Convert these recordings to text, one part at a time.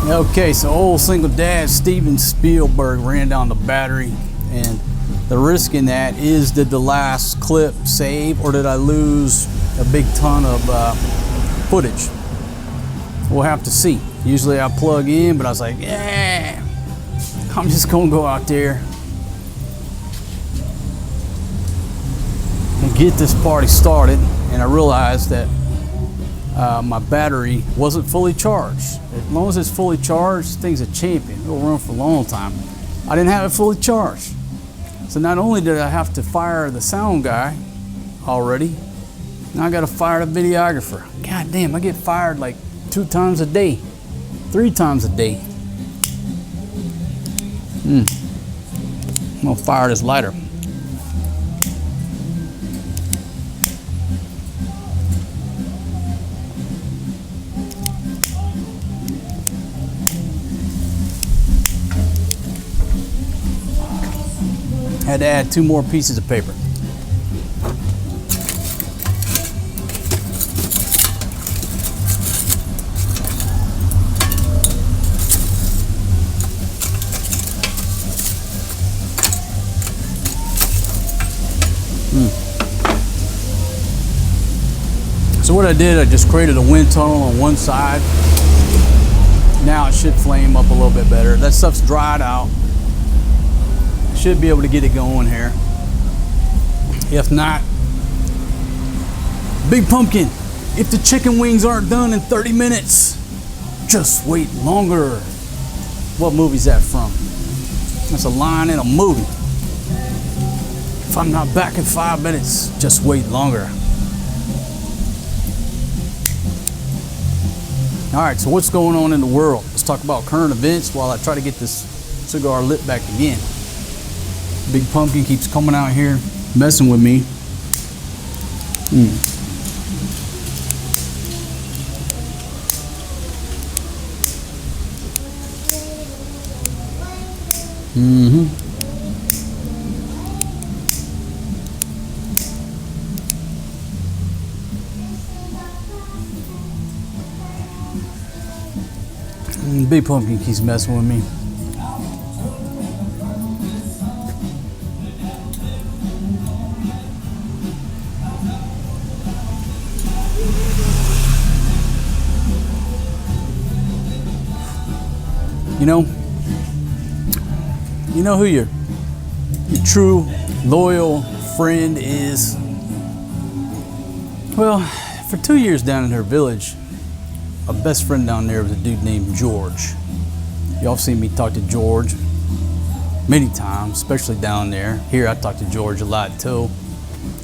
Okay, so old single dad Steven Spielberg ran down the battery, and the risk in that is, did the last clip save, or did I lose a big ton of footage? We'll have to see. Usually I plug in, but I was like, yeah, I'm just gonna go out there and get this party started. And I realized that my battery wasn't fully charged. As long as it's fully charged, this thing's a champion. It'll run for a long time. I didn't have it fully charged. So not only did I have to fire the sound guy already, now I gotta fire the videographer. God damn, I get fired like 2 times a day, 3 times a day. I'm gonna fire this lighter. Had to add 2 more pieces of paper. So what I did, I just created a wind tunnel on one side. Now it should flame up a little bit better. That stuff's dried out. Should be able to get it going here. If not, Big Pumpkin, if the chicken wings aren't done in 30 minutes, just wait longer. What movie's that from? That's a line in a movie. If I'm not back in 5 minutes, just wait longer. All right, so what's going on in the world? Let's talk about current events while I try to get this cigar lit back again. Big Pumpkin keeps coming out here, messing with me. Big Pumpkin keeps messing with me. You know who your true loyal friend is? Well, for 2 years down in her village, a best friend down there was a dude named George. Y'all seen me talk to George many times, especially down there. Here I talk to George a lot too.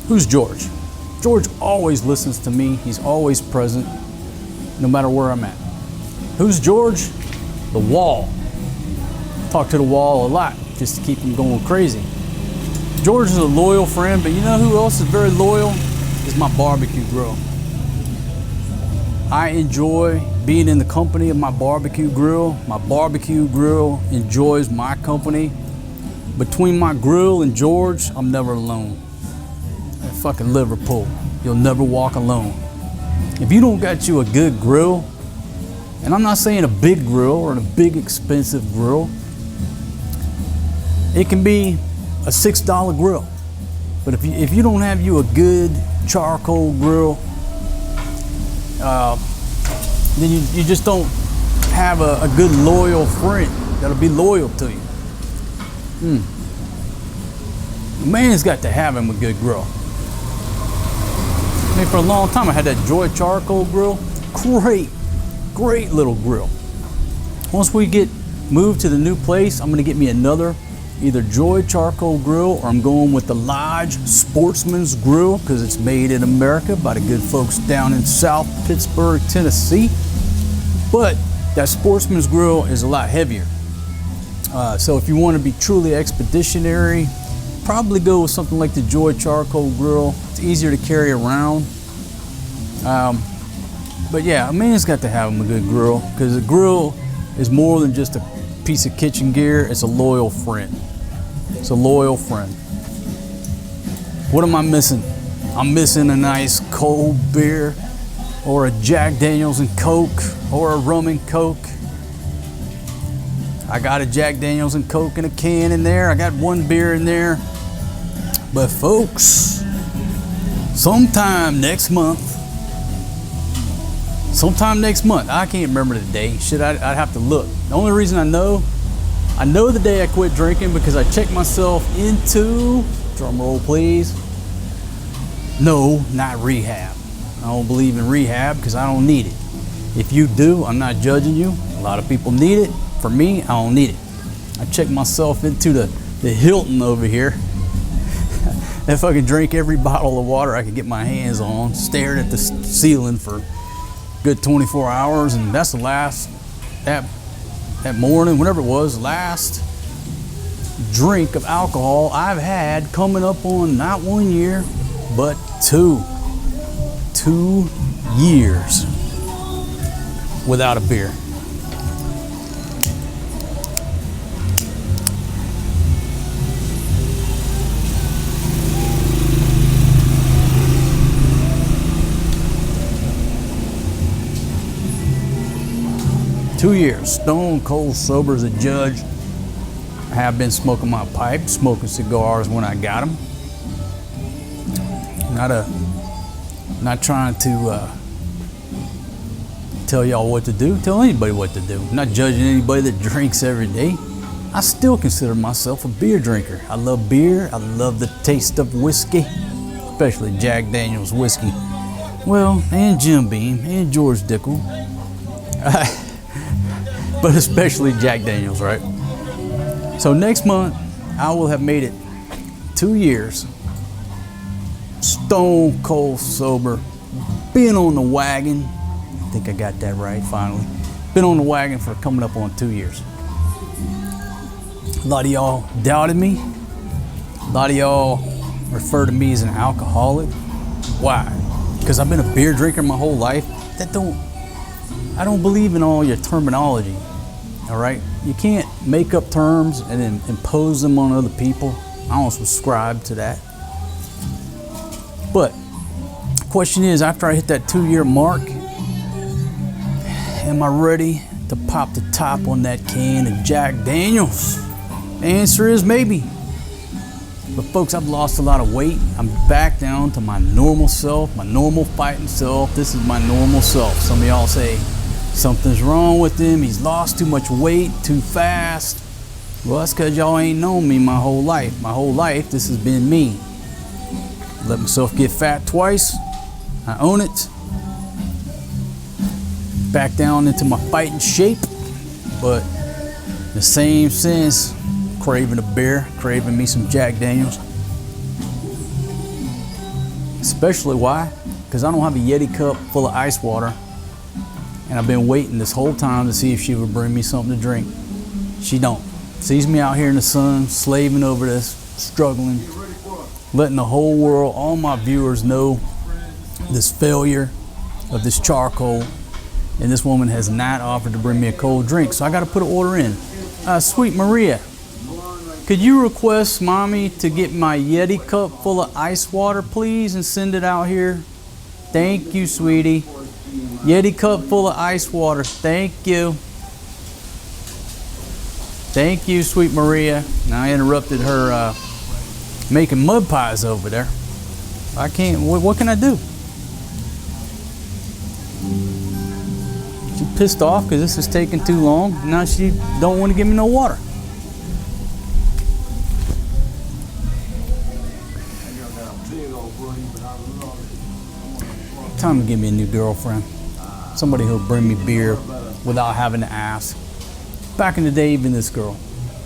Who's George? George always listens to me. He's always present, no matter where I'm at. Who's George? The wall. Talk to the wall a lot just to keep him going crazy. George is a loyal friend, but you know who else is very loyal? Is my barbecue grill. I enjoy being in the company of my barbecue grill. My barbecue grill enjoys my company. Between my grill and George, I'm never alone. At fucking Liverpool, you'll never walk alone. If you don't got you a good grill, and I'm not saying a big grill or a big expensive grill, it can be a $6 grill. But if you don't have you a good charcoal grill, then you just don't have a good loyal friend that'll be loyal to you. A man's got to have him a good grill. I mean, for a long time I had that Joy charcoal grill. Great little grill. Once we get moved to the new place, I'm gonna get me another either Joy charcoal grill, or I'm going with the Lodge Sportsman's Grill because it's made in America by the good folks down in South Pittsburgh, Tennessee. But that Sportsman's Grill is a lot heavier. So if you want to be truly expeditionary, probably go with something like the Joy charcoal grill. It's easier to carry around. But yeah, a man's got to have him a good grill, because a grill is more than just a piece of kitchen gear. It's a loyal friend. It's a loyal friend. What am I missing? I'm missing a nice cold beer, or a Jack Daniels and Coke, or a rum and Coke. I got a Jack Daniels and Coke in a can in there. I got one beer in there. But folks, sometime next month, I can't remember the day. I'd have to look. The only reason I know the day I quit drinking because I checked myself into, drum roll please, no, not rehab. I don't believe in rehab because I don't need it. If you do, I'm not judging you. A lot of people need it. For me, I don't need it. I checked myself into the Hilton over here. If I could drink every bottle of water I could get my hands on, stared at the ceiling for a good 24 hours, and that's the last, that morning, whenever it was, last drink of alcohol I've had coming up on not 1 year, but 2 years without a beer. Two years, stone cold sober as a judge. I have been smoking my pipe, smoking cigars when I got them. Not trying to tell y'all what to do, tell anybody what to do. I'm not judging anybody that drinks every day. I still consider myself a beer drinker. I love beer, I love the taste of whiskey, especially Jack Daniels whiskey. Well, and Jim Beam, and George Dickel. But especially Jack Daniels, right? So next month, I will have made it 2 years, stone cold sober, been on the wagon. I think I got that right, finally. Been on the wagon for coming up on 2 years. A lot of y'all doubted me. A lot of y'all refer to me as an alcoholic. Why? Because I've been a beer drinker my whole life. I don't believe in all your terminology. All right, you can't make up terms and then impose them on other people. I don't subscribe to that. But the question is, after I hit that 2 year mark, am I ready to pop the top on that can of Jack Daniels? The answer is maybe. But folks, I've lost a lot of weight. I'm back down to my normal self, my normal fighting self. This is my normal self. Some of y'all say, something's wrong with him. He's lost too much weight too fast. Well, that's because y'all ain't known me my whole life. My whole life, this has been me. Let myself get fat twice. I own it. Back down into my fighting shape. But in the same sense, craving a beer, craving me some Jack Daniels. Especially why? Because I don't have a Yeti cup full of ice water. And I've been waiting this whole time to see if she would bring me something to drink. She don't. Sees me out here in the sun, slaving over this, struggling, letting the whole world, all my viewers know this failure of this charcoal. And this woman has not offered to bring me a cold drink. So I got to put an order in. Sweet Maria, could you request mommy to get my Yeti cup full of ice water, please, and send it out here? Thank you, sweetie. Yeti cup full of ice water. Thank you. Thank you, sweet Maria. Now I interrupted her making mud pies over there. I can't, what can I do? She's pissed off because this is taking too long. Now she don't want to give me no water. Time to give me a new girlfriend. Somebody who'll bring me beer without having to ask. Back in the day, even this girl,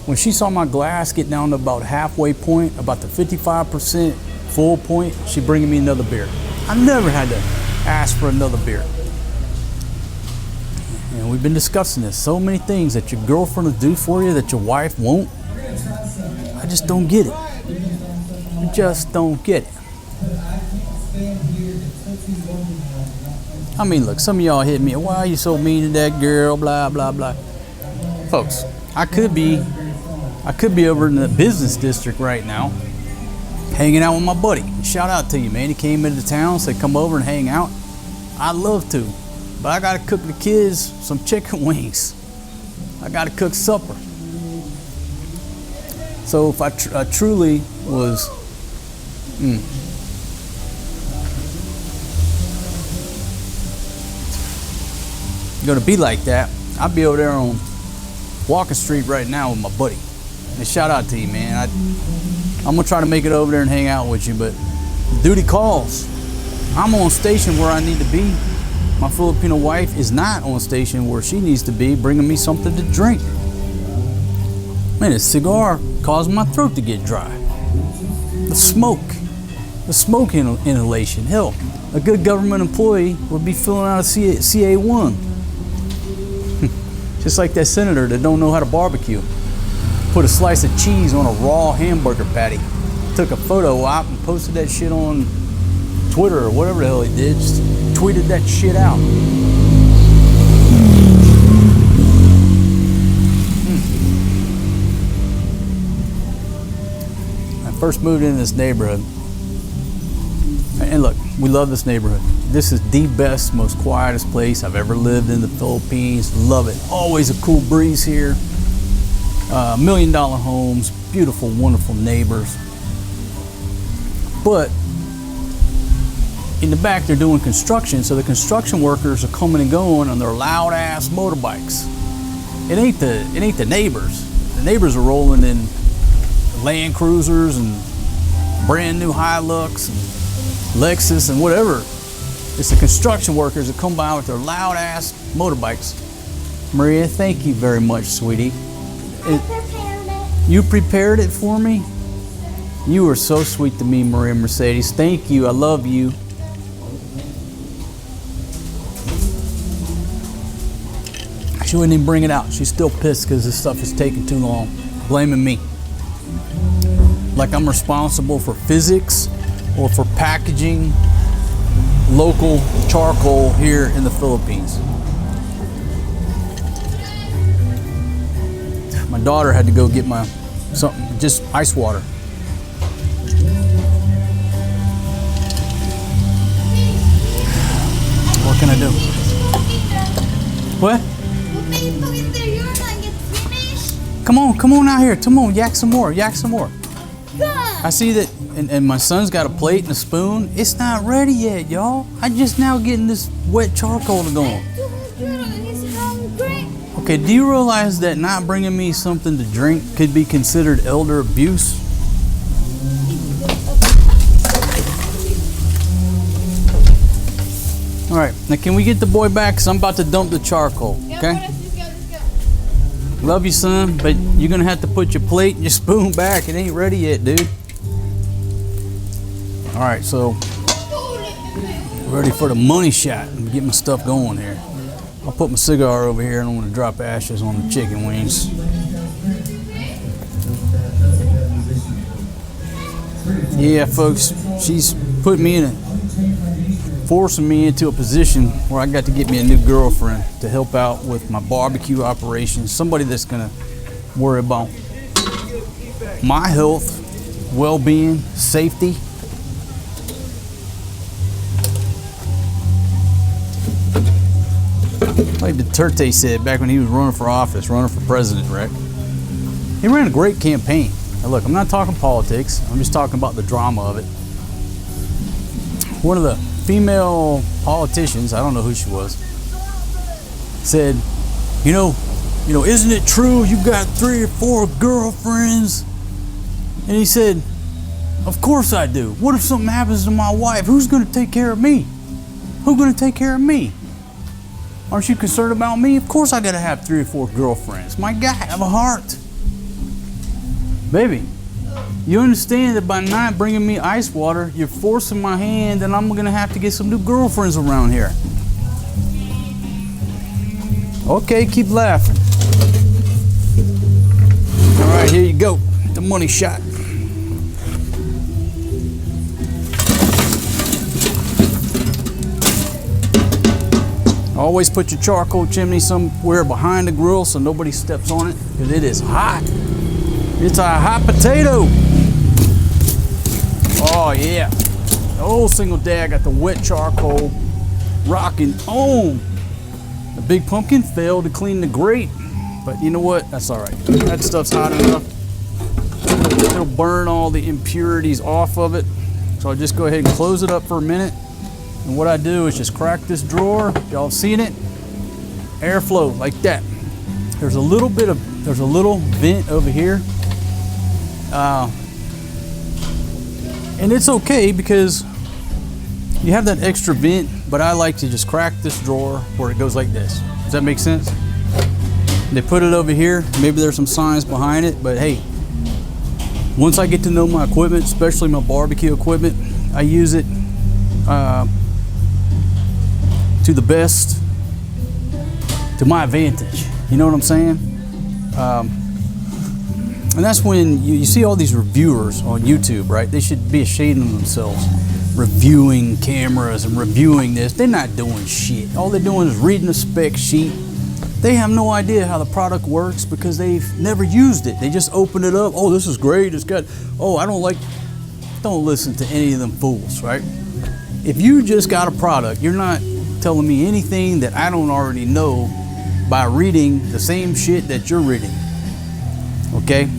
when she saw my glass get down to about halfway point, about the 55% full point, she'd bring me another beer. I never had to ask for another beer. And we've been discussing this. So many things that your girlfriend will do for you that your wife won't. I just don't get it. I just don't get it. I mean, look, some of y'all hit me, why are you so mean to that girl, blah, blah, blah. Folks, I could be over in the business district right now, hanging out with my buddy. Shout out to you, man. He came into town, said come over and hang out. I'd love to, but I gotta cook the kids some chicken wings. I gotta cook supper. So if I truly was going to be like that, I'd be over there on Walker Street right now with my buddy. And shout out to you, man. I'm gonna try to make it over there and hang out with you, but duty calls. I'm on station where I need to be. My Filipino wife is not on station where she needs to be, bringing me something to drink. Man, this cigar caused my throat to get dry. The smoke inhalation. Hell, a good government employee would be filling out a CA1. Just like that senator that don't know how to barbecue. Put a slice of cheese on a raw hamburger patty. Took a photo op and posted that shit on Twitter or whatever the hell he did. Just tweeted that shit out. I first moved into this neighborhood. And look, we love this neighborhood. This is the best, most quietest place I've ever lived in the Philippines. Love it. Always a cool breeze here. $1 million homes, beautiful, wonderful neighbors. But in the back, they're doing construction, so the construction workers are coming and going on their loud ass motorbikes. It ain't the neighbors. The neighbors are rolling in Land Cruisers and brand new Hilux and Lexus and whatever. It's the construction workers that come by with their loud ass motorbikes. Maria, thank you very much, sweetie. I prepared it. You prepared it for me? You are so sweet to me, Maria Mercedes. Thank you. I love you. She wouldn't even bring it out. She's still pissed because this stuff is taking too long. Blaming me. Like I'm responsible for physics or for packaging local charcoal here in the Philippines. My daughter had to go get just ice water. What can I do? What? Come on out here. Come on, yak some more. I see that, and my son's got a plate and a spoon. It's not ready yet, y'all. I'm just now getting this wet charcoal to go on. Okay, do you realize that not bringing me something to drink could be considered elder abuse? All right, now can we get the boy back? Because I'm about to dump the charcoal, okay? Let's go. Love you, son, but you're going to have to put your plate and your spoon back. It ain't ready yet, dude. All right, so ready for the money shot and get my stuff going here. I'll put my cigar over here and I'm going to drop ashes on the chicken wings. Yeah, folks, she's put me forcing me into a position where I got to get me a new girlfriend to help out with my barbecue operations. Somebody that's going to worry about my health, well-being, safety. Like Duterte said back when he was running for office, running for president, right? He ran a great campaign. Now look, I'm not talking politics. I'm just talking about the drama of it. One of the female politicians, I don't know who she was, said, you know, isn't it true you got 3 or 4 girlfriends? And he said, of course I do. What if something happens to my wife? Who's going to take care of me? Who's going to take care of me? Aren't you concerned about me? Of course I got to have 3 or 4 girlfriends. My guy, I have a heart. Baby, you understand that by not bringing me ice water, you're forcing my hand and I'm going to have to get some new girlfriends around here. Okay, keep laughing. All right, here you go. The money shot. Always put your charcoal chimney somewhere behind the grill so nobody steps on it, because it is hot. It's a hot potato. Oh yeah. The old single dad got the wet charcoal rocking on. The big pumpkin failed to clean the grate, but you know what? That's all right. That stuff's hot enough. It'll burn all the impurities off of it. So I just go ahead and close it up for a minute. And what I do is just crack this drawer. Y'all seen it? Airflow like that. There's a little vent over here. And it's okay because you have that extra vent, but I like to just crack this drawer where it goes like this. Does that make sense? They put it over here. Maybe there's some science behind it, but hey, once I get to know my equipment, especially my barbecue equipment, I use it to the best, to my advantage. You know what I'm saying? And that's when you see all these reviewers on YouTube, right? They should be ashamed of themselves, reviewing cameras and reviewing this. They're not doing shit. All they're doing is reading the spec sheet. They have no idea how the product works because they've never used it. They just open it up. Oh, this is great. It's got, oh, I don't like. Don't listen to any of them fools, right? If you just got a product, you're not telling me anything that I don't already know by reading the same shit that you're reading, okay?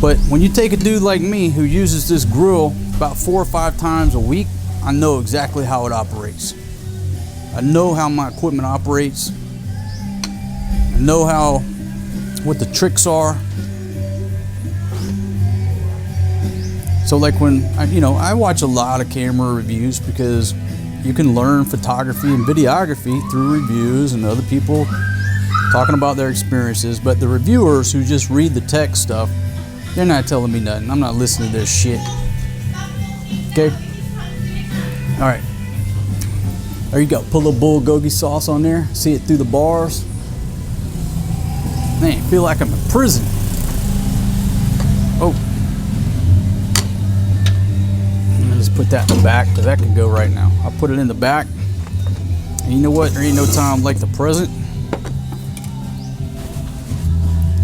But when you take a dude like me who uses this grill about 4 or 5 times a week, I know exactly how it operates. I know how my equipment operates. I know what the tricks are. So like when, I watch a lot of camera reviews because you can learn photography and videography through reviews and other people talking about their experiences. But the reviewers who just read the tech stuff, they're not telling me nothing. I'm not listening to their shit. Okay? All right. There you go. Put a little bulgogi sauce on there. See it through the bars. Man, I feel like I'm in prison. Oh. I'm gonna just put that in the back because that can go right now. I'll put it in the back. And you know what? There ain't no time like the present.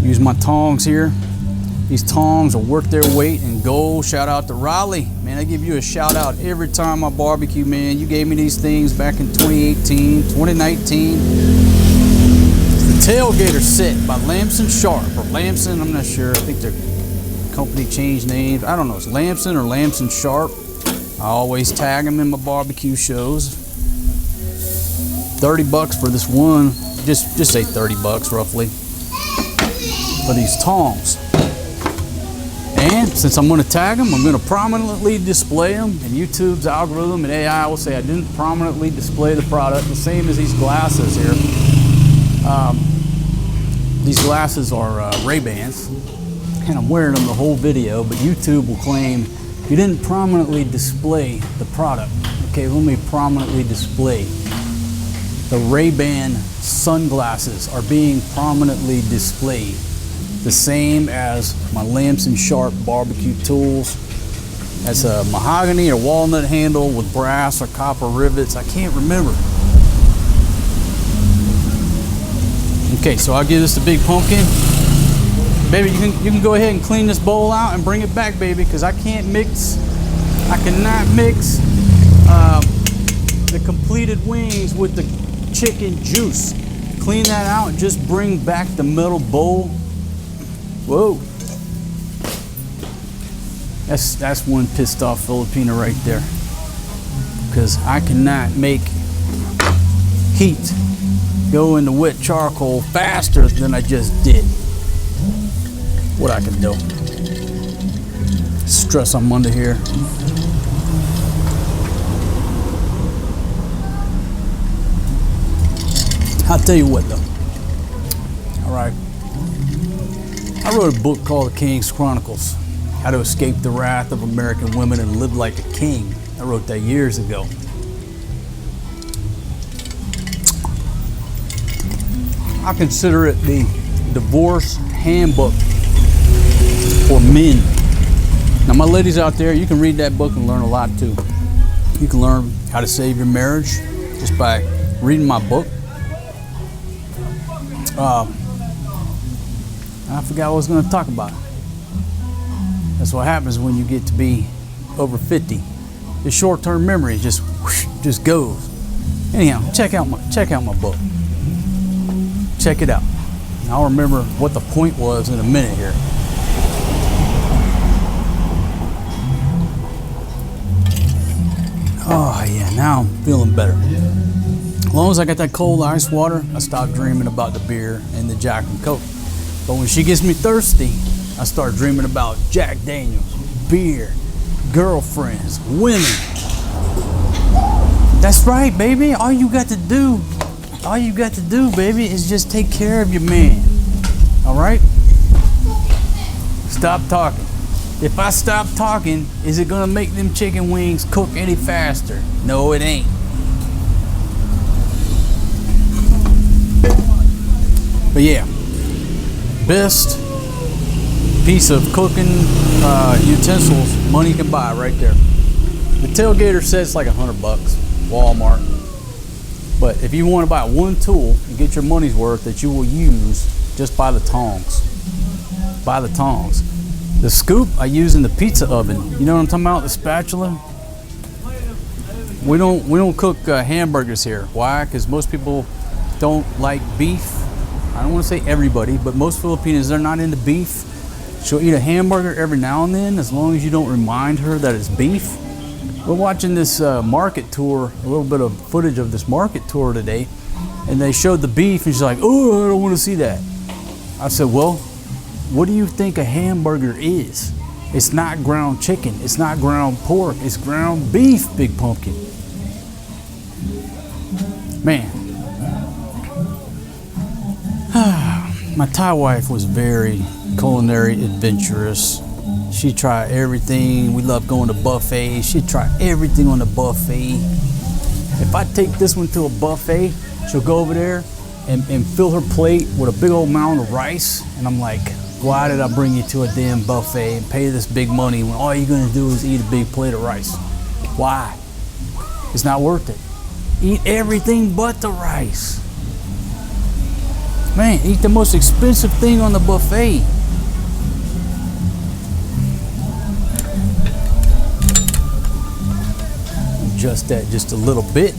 Use my tongs here. These tongs will worth their weight in gold. Shout out to Raleigh. Man, I give you a shout out every time I barbecue, man. You gave me these things back in 2018, 2019. It's the Tailgater set by Lamson Sharp, or Lamson, I'm not sure. I think their company changed names. I don't know, it's Lamson or Lamson Sharp. I always tag them in my barbecue shows. $30 for this one. Just say $30 roughly for these tongs. And since I'm going to tag them, I'm going to prominently display them. And YouTube's algorithm and AI will say I didn't prominently display the product. The same as these glasses here. These glasses are Ray-Bans. And I'm wearing them the whole video. But YouTube will claim you didn't prominently display the product. Okay, let me prominently display. The Ray-Ban sunglasses are being prominently displayed. The same as my Lamson Sharp barbecue tools. That's a mahogany or walnut handle with brass or copper rivets. I can't remember. Okay, so I'll give this a big pumpkin. Baby, you can go ahead and clean this bowl out and bring it back, baby, because I cannot mix the completed wings with the chicken juice. Clean that out and just bring back the metal bowl. Whoa. That's one pissed off Filipino right there. Because I cannot make heat go into wet charcoal faster than I just did. What I can do. Stress I'm under here. I'll tell you what though. All right. I wrote a book called The King's Chronicles, How to Escape the Wrath of American Women and Live Like a King. I wrote that years ago. I consider it the divorce handbook for men. Now my ladies out there, you can read that book and learn a lot too. You can learn how to save your marriage just by reading my book. I forgot what I was going to talk about. That's what happens when you get to be over 50. The short-term memory just goes. Anyhow, check out my book. Check it out. I'll remember what the point was in a minute here. Oh yeah, now I'm feeling better. As long as I got that cold ice water, I stop dreaming about the beer and the Jack and Coke. But when she gets me thirsty, I start dreaming about Jack Daniels, beer, girlfriends, women. That's right, baby. All you got to do, baby, is just take care of your man. All right? Stop talking. If I stop talking, is it gonna make them chicken wings cook any faster? No, it ain't. But yeah, best piece of cooking utensils money can buy right there. The tailgater says it's like $100, Walmart. But if you want to buy one tool and get your money's worth that you will use, just buy the tongs. Buy the tongs. The scoop I use in the pizza oven. You know what I'm talking about? The spatula. We don't cook hamburgers here. Why? Because most people don't like beef. I don't want to say everybody, but most Filipinos, they're not into beef. She'll eat a hamburger every now and then, as long as you don't remind her that it's beef. We're watching this market tour, a little bit of footage of this market tour today, and they showed the beef, and she's like, "Oh, I don't want to see that." I said, "Well, what do you think a hamburger is? It's not ground chicken. It's not ground pork. It's ground beef, Big Pumpkin." Man. My Thai wife was very culinary adventurous. She tried everything. We love going to buffets. She'd try everything on the buffet. If I take this one to a buffet, she'll go over there and fill her plate with a big old mound of rice. And I'm like, why did I bring you to a damn buffet and pay this big money when all you're gonna do is eat a big plate of rice? Why? It's not worth it. Eat everything but the rice. Man, eat the most expensive thing on the buffet. Adjust that just a little bit.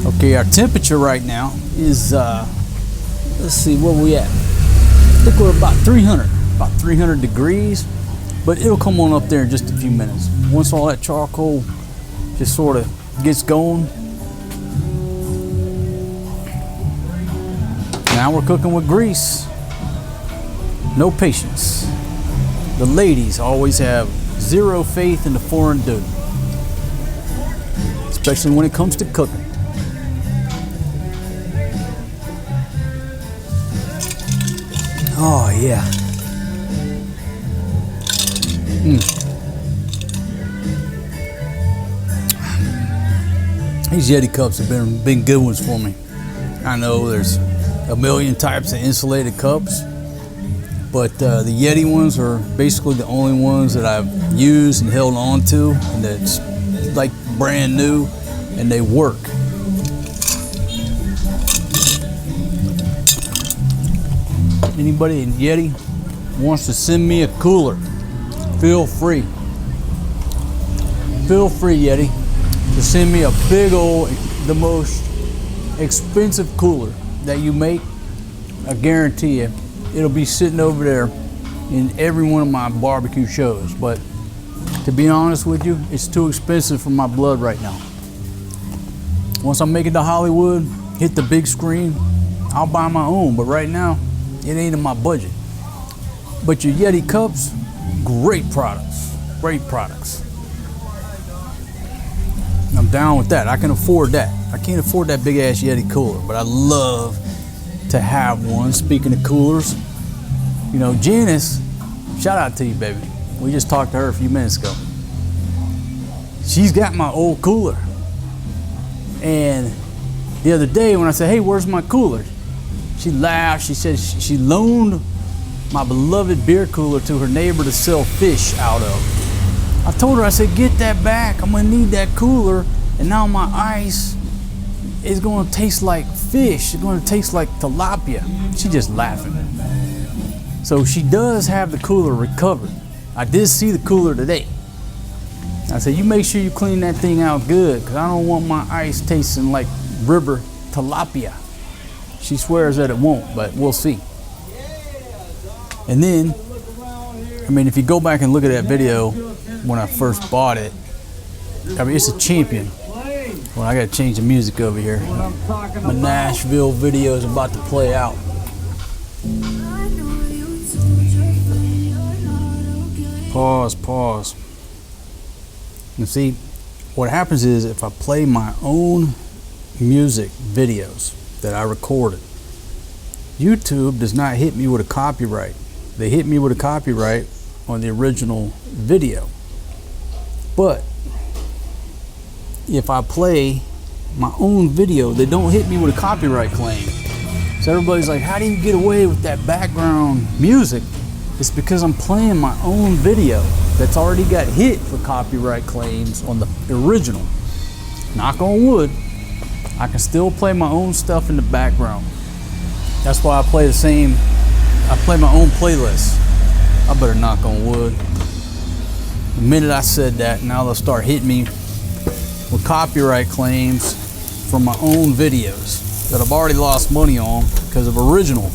Okay, our temperature right now is, let's see, where we at? I think we're about 300 degrees, but it'll come on up there in just a few minutes. Once all that charcoal just sort of gets going. Now we're cooking with grease. No patience. The ladies always have zero faith in the foreign dude, especially when it comes to cooking. Oh yeah. These Yeti cups have been good ones for me. I know there's a million types of insulated cups, but the Yeti ones are basically the only ones that I've used and held on to, and that's like brand new, and they work. Anybody in Yeti wants to send me a cooler, feel free. Feel free, Yeti, to send me a big old, the most expensive cooler that you make. I guarantee you it'll be sitting over there in every one of my barbecue shows, but to be honest with you, it's too expensive for my blood right now. Once I make it to Hollywood, hit the big screen, I'll buy my own, but right now it ain't in my budget. But your Yeti cups, great products. I'm down with that. I can afford that. I can't afford that big ass Yeti cooler, but I love to have one. Speaking of coolers, you know, Janice, shout out to you, baby. We just talked to her a few minutes ago. She's got my old cooler. And the other day when I said, "Hey, where's my cooler?" She laughed. She said she loaned my beloved beer cooler to her neighbor to sell fish out of. I told her, I said, "Get that back. I'm gonna need that cooler. And now my ice is gonna taste like fish. It's gonna taste like tilapia." She just laughing. So she does have the cooler recovered. I did see the cooler today. I said, "You make sure you clean that thing out good, because I don't want my ice tasting like river tilapia." She swears that it won't, but we'll see. And then, I mean, if you go back and look at that video when I first bought it, I mean, it's a champion. Well, I gotta change the music over here. My Nashville video is about to play out. Pause. And see, what happens is if I play my own music videos that I recorded, YouTube does not hit me with a copyright. They hit me with a copyright on the original video. But if I play my own video, they don't hit me with a copyright claim. So everybody's like, how do you get away with that background music? It's because I'm playing my own video that's already got hit for copyright claims on the original. Knock on wood, I can still play my own stuff in the background. That's why I play my own playlist. I better knock on wood. The minute I said that, now they'll start hitting me with copyright claims from my own videos that I've already lost money on because of original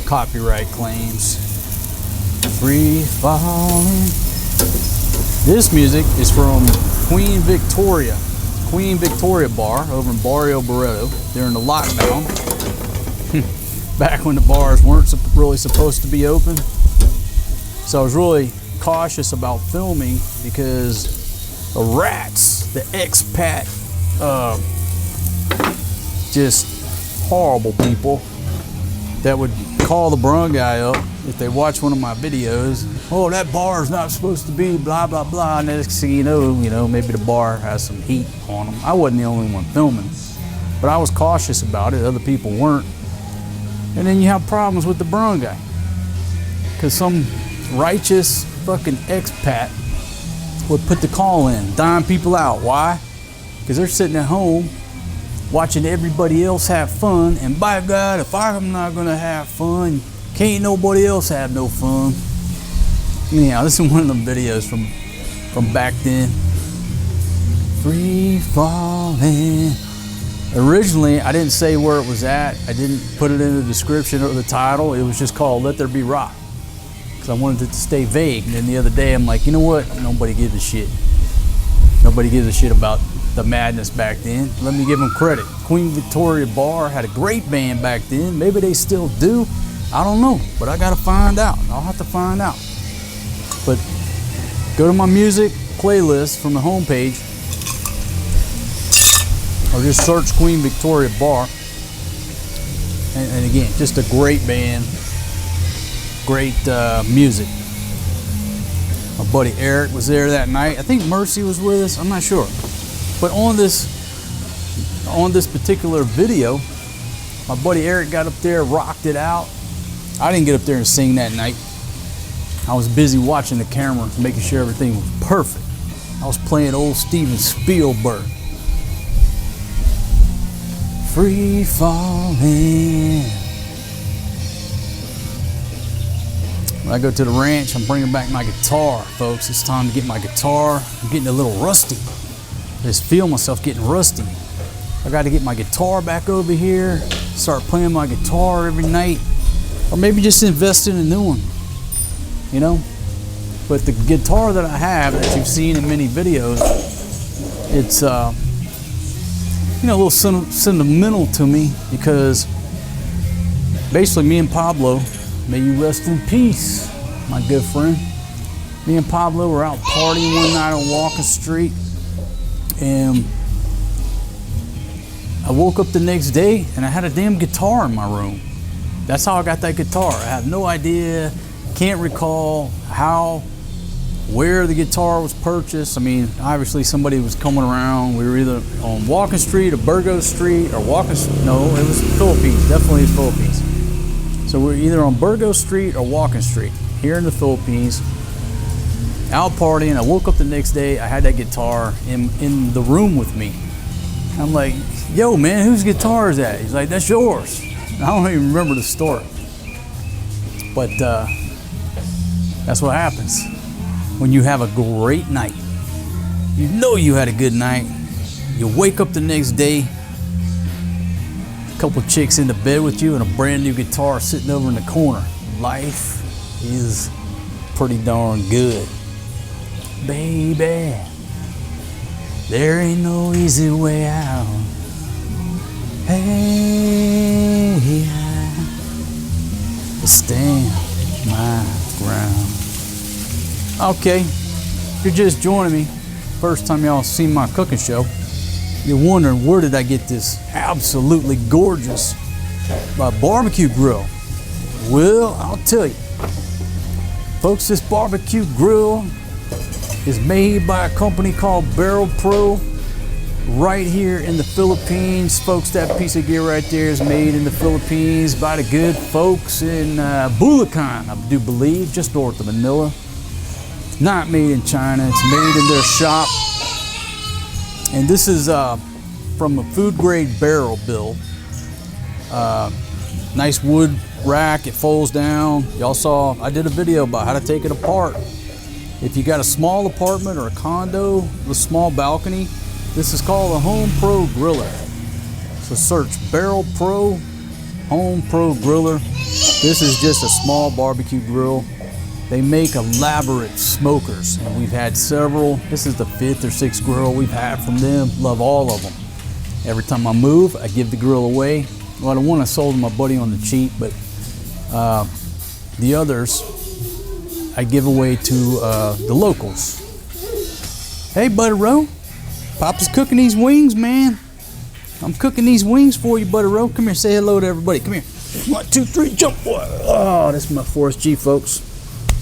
copyright claims. Free falling. This music is from Queen Victoria Bar over in Barrio Barreto during the lockdown. Back when the bars weren't really supposed to be open. So I was really cautious about filming because the rats, the expat, just horrible people that would call the brun guy up if they watch one of my videos. Oh, that bar is not supposed to be blah, blah, blah. And next thing you know, maybe the bar has some heat on them. I wasn't the only one filming, but I was cautious about it. Other people weren't. And then you have problems with the brun guy because some righteous fucking expat would put the call in, dime people out. Why? Because they're sitting at home watching everybody else have fun, and by God, if I'm not gonna have fun, can't nobody else have no fun. Anyhow, this is one of them videos from back then. Free falling. Originally, I didn't say where it was at. I didn't put it in the description or the title. It was just called Let There Be Rock, because I wanted it to stay vague. And then the other day, I'm like, you know what? Nobody gives a shit. Nobody gives a shit about the madness back then. Let me give them credit. Queen Victoria Bar had a great band back then. Maybe they still do. I don't know, but I gotta find out. I'll have to find out. But go to my music playlist from the homepage, or just search Queen Victoria Bar. And again, just a great band, great music. My buddy Eric was there that night. I think Mercy was with us. I'm not sure. But on this particular video, my buddy Eric got up there, rocked it out. I didn't get up there and sing that night. I was busy watching the camera, making sure everything was perfect. I was playing old Steven Spielberg. Free falling. When I go to the ranch, I'm bringing back my guitar, folks. It's time to get my guitar. I'm getting a little rusty. I just feel myself getting rusty. I got to get my guitar back over here, start playing my guitar every night, or maybe just invest in a new one, you know? But the guitar that I have, that you've seen in many videos, it's you know, a little sentimental to me, because basically me and Pablo, may you rest in peace, my good friend. Me and Pablo were out partying one night on Walking Street, and I woke up the next day and I had a damn guitar in my room. That's how I got that guitar. I have no idea, can't recall how, where the guitar was purchased. I mean, obviously somebody was coming around. We were either on Walking Street or Burgos Street or no, it was Philippines, definitely the Philippines. So we're either on Burgos Street or Walking Street here in the Philippines, out partying. I woke up the next day, I had that guitar in the room with me. I'm like, yo man, whose guitar is that? He's like, that's yours. I don't even remember the story. But that's what happens when you have a great night. You know you had a good night. You wake up the next day, a couple chicks in the bed with you and a brand new guitar sitting over in the corner. Life is pretty darn good. Baby. There ain't no easy way out. Hey, I stand my ground. Okay, if you're just joining me, first time y'all seen my cooking show, you're wondering where did I get this absolutely gorgeous barbecue grill? Well, I'll tell you. Folks, this barbecue grill is made by a company called Barrel Pro right here in the Philippines. Folks, that piece of gear right there is made in the Philippines by the good folks in Bulacan, I do believe, just north of Manila. Not made in China, it's made in their shop. And this is from a food grade barrel build. Nice wood rack, it folds down. Y'all saw, I did a video about how to take it apart. If you got a small apartment or a condo with a small balcony, this is called a Home Pro Griller. So search Barrel Pro Home Pro Griller. This is just a small barbecue grill. They make elaborate smokers, and we've had several. This is the 5th or 6th grill we've had from them. Love all of them. Every time I move, I give the grill away. Well, the one I sold to my buddy on the cheap, but the others I give away to the locals. Hey, Buddy Rowe, Papa's cooking these wings, man. I'm cooking these wings for you, Buddy Rowe. Come here, say hello to everybody. Come here. 1, 2, 3, jump. Oh, this is my Forrest G, folks.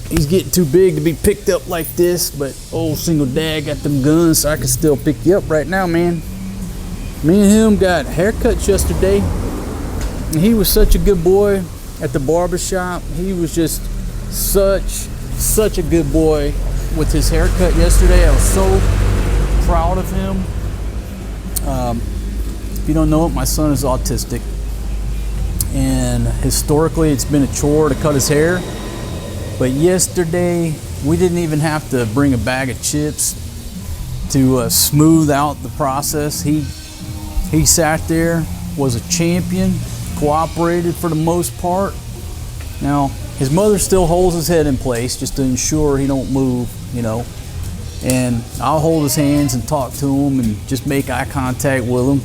He's getting too big to be picked up like this, but old single dad got them guns, so I can still pick you up right now, man. Me and him got haircuts yesterday, and he was such a good boy at the barber shop. He was just such a good boy with his haircut yesterday. I was so proud of him. If you don't know it, my son is autistic, and historically it's been a chore to cut his hair. But yesterday, we didn't even have to bring a bag of chips to smooth out the process. He sat there, was a champion, cooperated for the most part. Now, his mother still holds his head in place just to ensure he don't move, you know. And I'll hold his hands and talk to him and just make eye contact with him.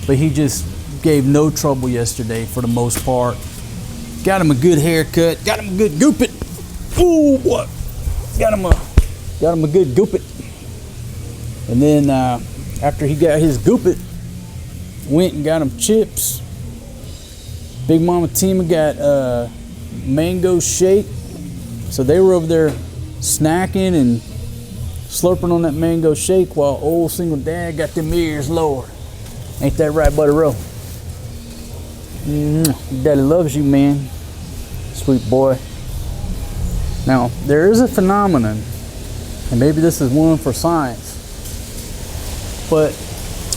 But he just gave no trouble yesterday for the most part. Got him a good haircut. Got him a good goop it. Ooh, what? Got him a good goop it. And then after he got his goop it, went and got him chips. Big Mama Tima got mango shake. So they were over there snacking and slurping on that mango shake while old single dad got them ears lowered. Ain't that right, Buddy Rowe? Daddy loves you, man. Sweet boy. Now, there is a phenomenon, and maybe this is one for science, but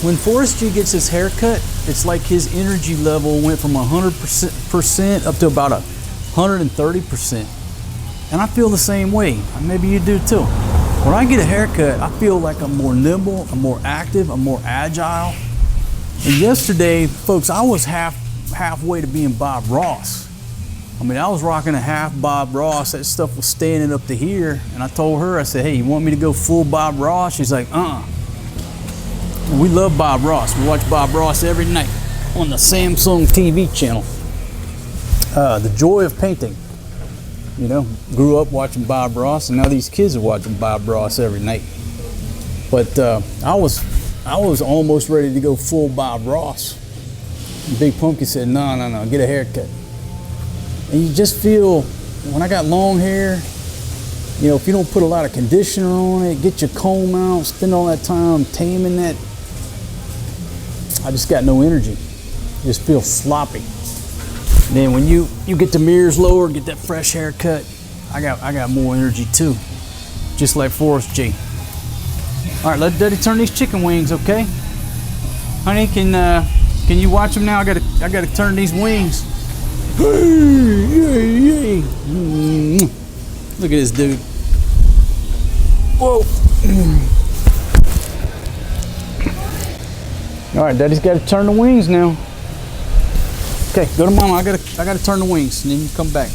when Forrest G gets his haircut, it's like his energy level went from 100% up to about 130%. And I feel the same way. Maybe you do too. When I get a haircut, I feel like I'm more nimble, I'm more active, I'm more agile. And yesterday, folks, I was halfway to being Bob Ross. I mean, I was rocking a half Bob Ross. That stuff was standing up to here. And I told her, I said, hey, you want me to go full Bob Ross? She's like, And we love Bob Ross. We watch Bob Ross every night on the Samsung TV channel. The Joy of Painting. You know, grew up watching Bob Ross, and now these kids are watching Bob Ross every night. But I was almost ready to go full Bob Ross. And Big Pumpkin said, no, get a haircut. And you just feel, when I got long hair, you know, if you don't put a lot of conditioner on it, get your comb out, spend all that time taming that, I just got no energy. Just feel sloppy. And then when you get the mirrors lower, get that fresh haircut, I got more energy too. Just like Forrest G. All right, let Daddy turn these chicken wings, okay? Honey, can you watch them now? I gotta turn these wings. Look at this dude. Whoa. All right, Daddy's got to turn the wings now. Okay, go to Mama. I gotta turn the wings, and then you come back.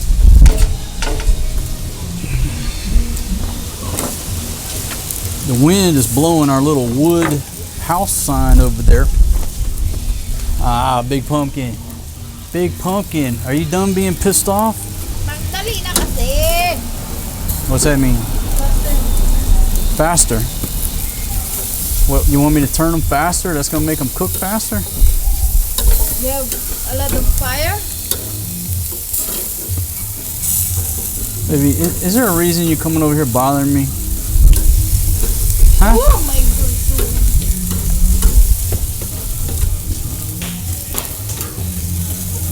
The wind is blowing our little wood house sign over there. Ah, Big Pumpkin. Big Pumpkin, are you done being pissed off? Magdali na kasi. What's that mean? Faster? What, you want me to turn them faster? That's gonna make them cook faster? You have a lot of fire? Baby, is there a reason you're coming over here bothering me? Huh? Oh my God.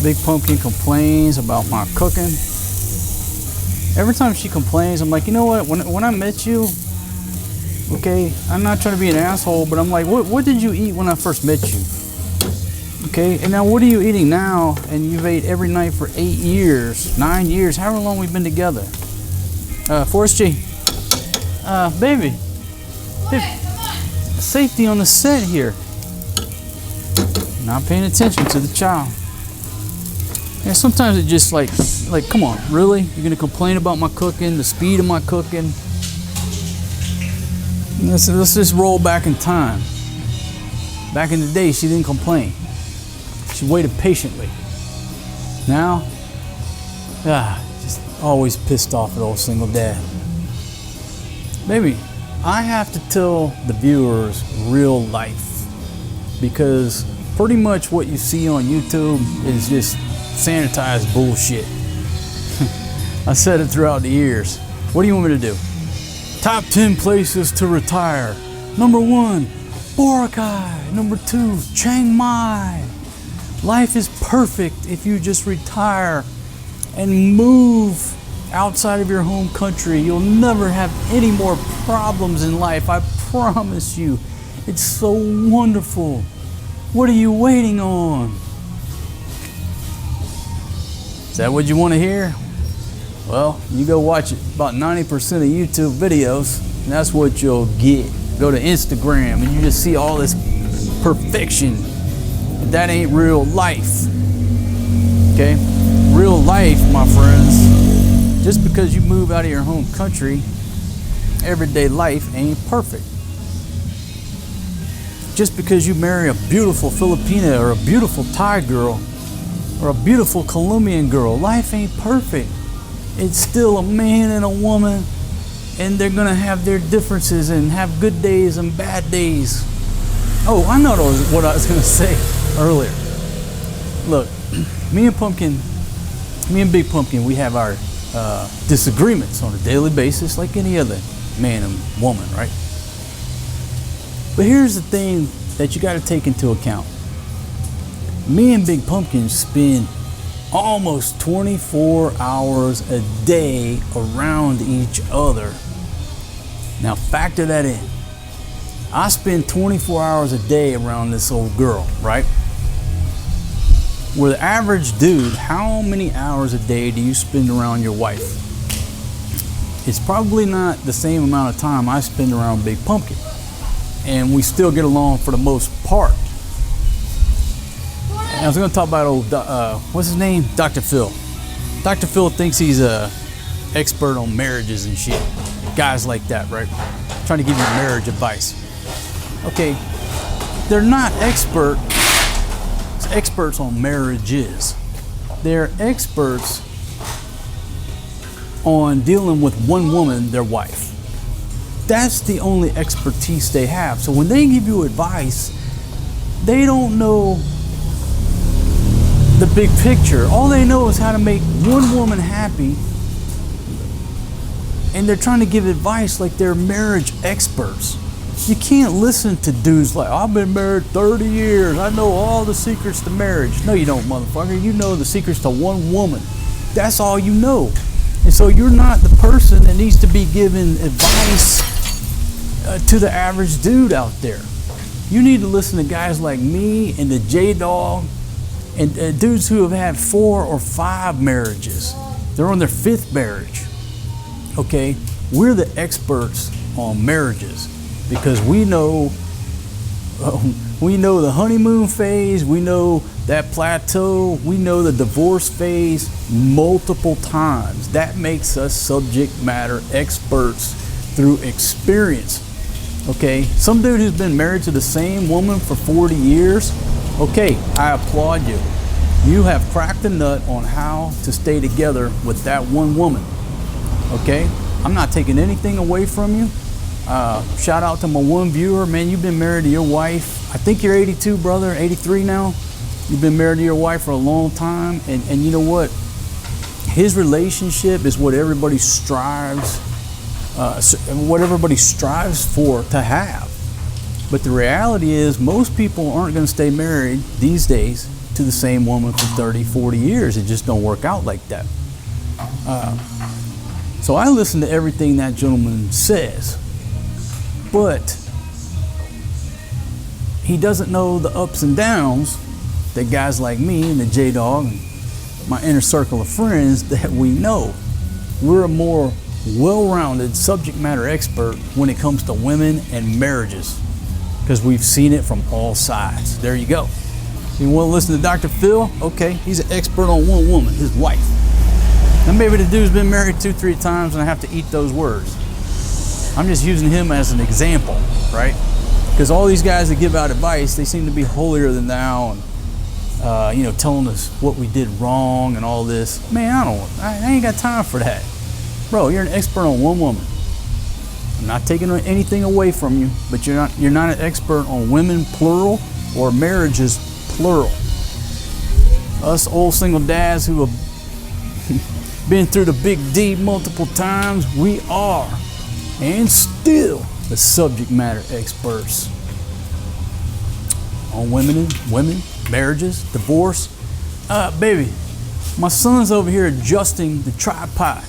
Big Pumpkin complains about my cooking. Every time she complains, I'm like, you know what? When I met you, okay, I'm not trying to be an asshole, but I'm like, what did you eat when I first met you? Okay, and now what are you eating now? And you've ate every night for 8 years, 9 years, however long we've been together. Forrest G. Baby. Safety on the set here. Not paying attention to the child. Yeah, sometimes it just like, come on, really? You're gonna complain about my cooking, the speed of my cooking? Let's just roll back in time. Back in the day, she didn't complain. She waited patiently. Now, just always pissed off at old single dad. Baby, I have to tell the viewers real life, because pretty much what you see on YouTube is just sanitized bullshit. I said it throughout the years. What do you want me to do? Top 10 places to retire. Number 1, Boracay. Number 2, Chiang Mai. Life is perfect if you just retire and move outside of your home country. You'll never have any more problems in life. I promise you. It's so wonderful. What are you waiting on? Is that what you want to hear? Well, you go watch about 90% of YouTube videos, and that's what you'll get. Go to Instagram and you just see all this perfection. That ain't real life. Okay? Real life, my friends, just because you move out of your home country, everyday life ain't perfect. Just because you marry a beautiful Filipina or a beautiful Thai girl or a beautiful Colombian girl, life ain't perfect. It's still a man and a woman, and they're gonna have their differences and have good days and bad days. Oh, I know what I was gonna say earlier. Look, me and Big Pumpkin, we have our disagreements on a daily basis like any other man and woman, right? But here's the thing that you gotta take into account. Me and Big Pumpkin spend almost 24 hours a day around each other. Now factor that in. I spend 24 hours a day around this old girl, right? Where the average dude, how many hours a day do you spend around your wife? It's probably not the same amount of time I spend around Big Pumpkin. And we still get along for the most part. And I was going to talk about old, what's his name? Dr. Phil. Dr. Phil thinks he's a expert on marriages and shit. Guys like that, right? Trying to give you marriage advice. Okay, they're not experts on marriages. They're experts on dealing with one woman, their wife. That's the only expertise they have. So when they give you advice, they don't know the big picture. All they know is how to make one woman happy, and they're trying to give advice like they're marriage experts. You can't listen to dudes like, I've been married 30 years, I know all the secrets to marriage. No, you don't, motherfucker. You know the secrets to one woman. That's all you know. And so you're not the person that needs to be giving advice to the average dude out there. You need to listen to guys like me and the J-Dog and dudes who have had 4 or 5 marriages. They're on their 5th marriage. Okay? We're the experts on marriages because we know the honeymoon phase, we know that plateau, we know the divorce phase multiple times. That makes us subject matter experts through experience. Okay, some dude who's been married to the same woman for 40 years, okay, I applaud you. You have cracked the nut on how to stay together with that one woman. Okay, I'm not taking anything away from you. Shout out to my one viewer, man. You've been married to your wife. I think you're 82, brother, 83 now. You've been married to your wife for a long time, and you know what? His relationship is what everybody strives. What everybody strives for to have. But the reality is most people aren't going to stay married these days to the same woman for 30, 40 years. It just don't work out like that. So I listen to everything that gentleman says, but he doesn't know the ups and downs that guys like me and the J-Dog and my inner circle of friends that we know. We're a more well-rounded subject matter expert when it comes to women and marriages because we've seen it from all sides. There you go. You want to listen to Dr. Phil? Okay, he's an expert on one woman, his wife. Now maybe the dude's been married 2-3 times and I have to eat those words. I'm just using him as an example, right? Because all these guys that give out advice, they seem to be holier than thou and telling us what we did wrong and all this. Man, I ain't got time for that. Bro, you're an expert on one woman. I'm not taking anything away from you, but you're not an expert on women, plural, or marriages, plural. Us old single dads who have been through the big D multiple times, we are, and still, the subject matter experts on women, marriages, divorce. Baby, my son's over here adjusting the tripod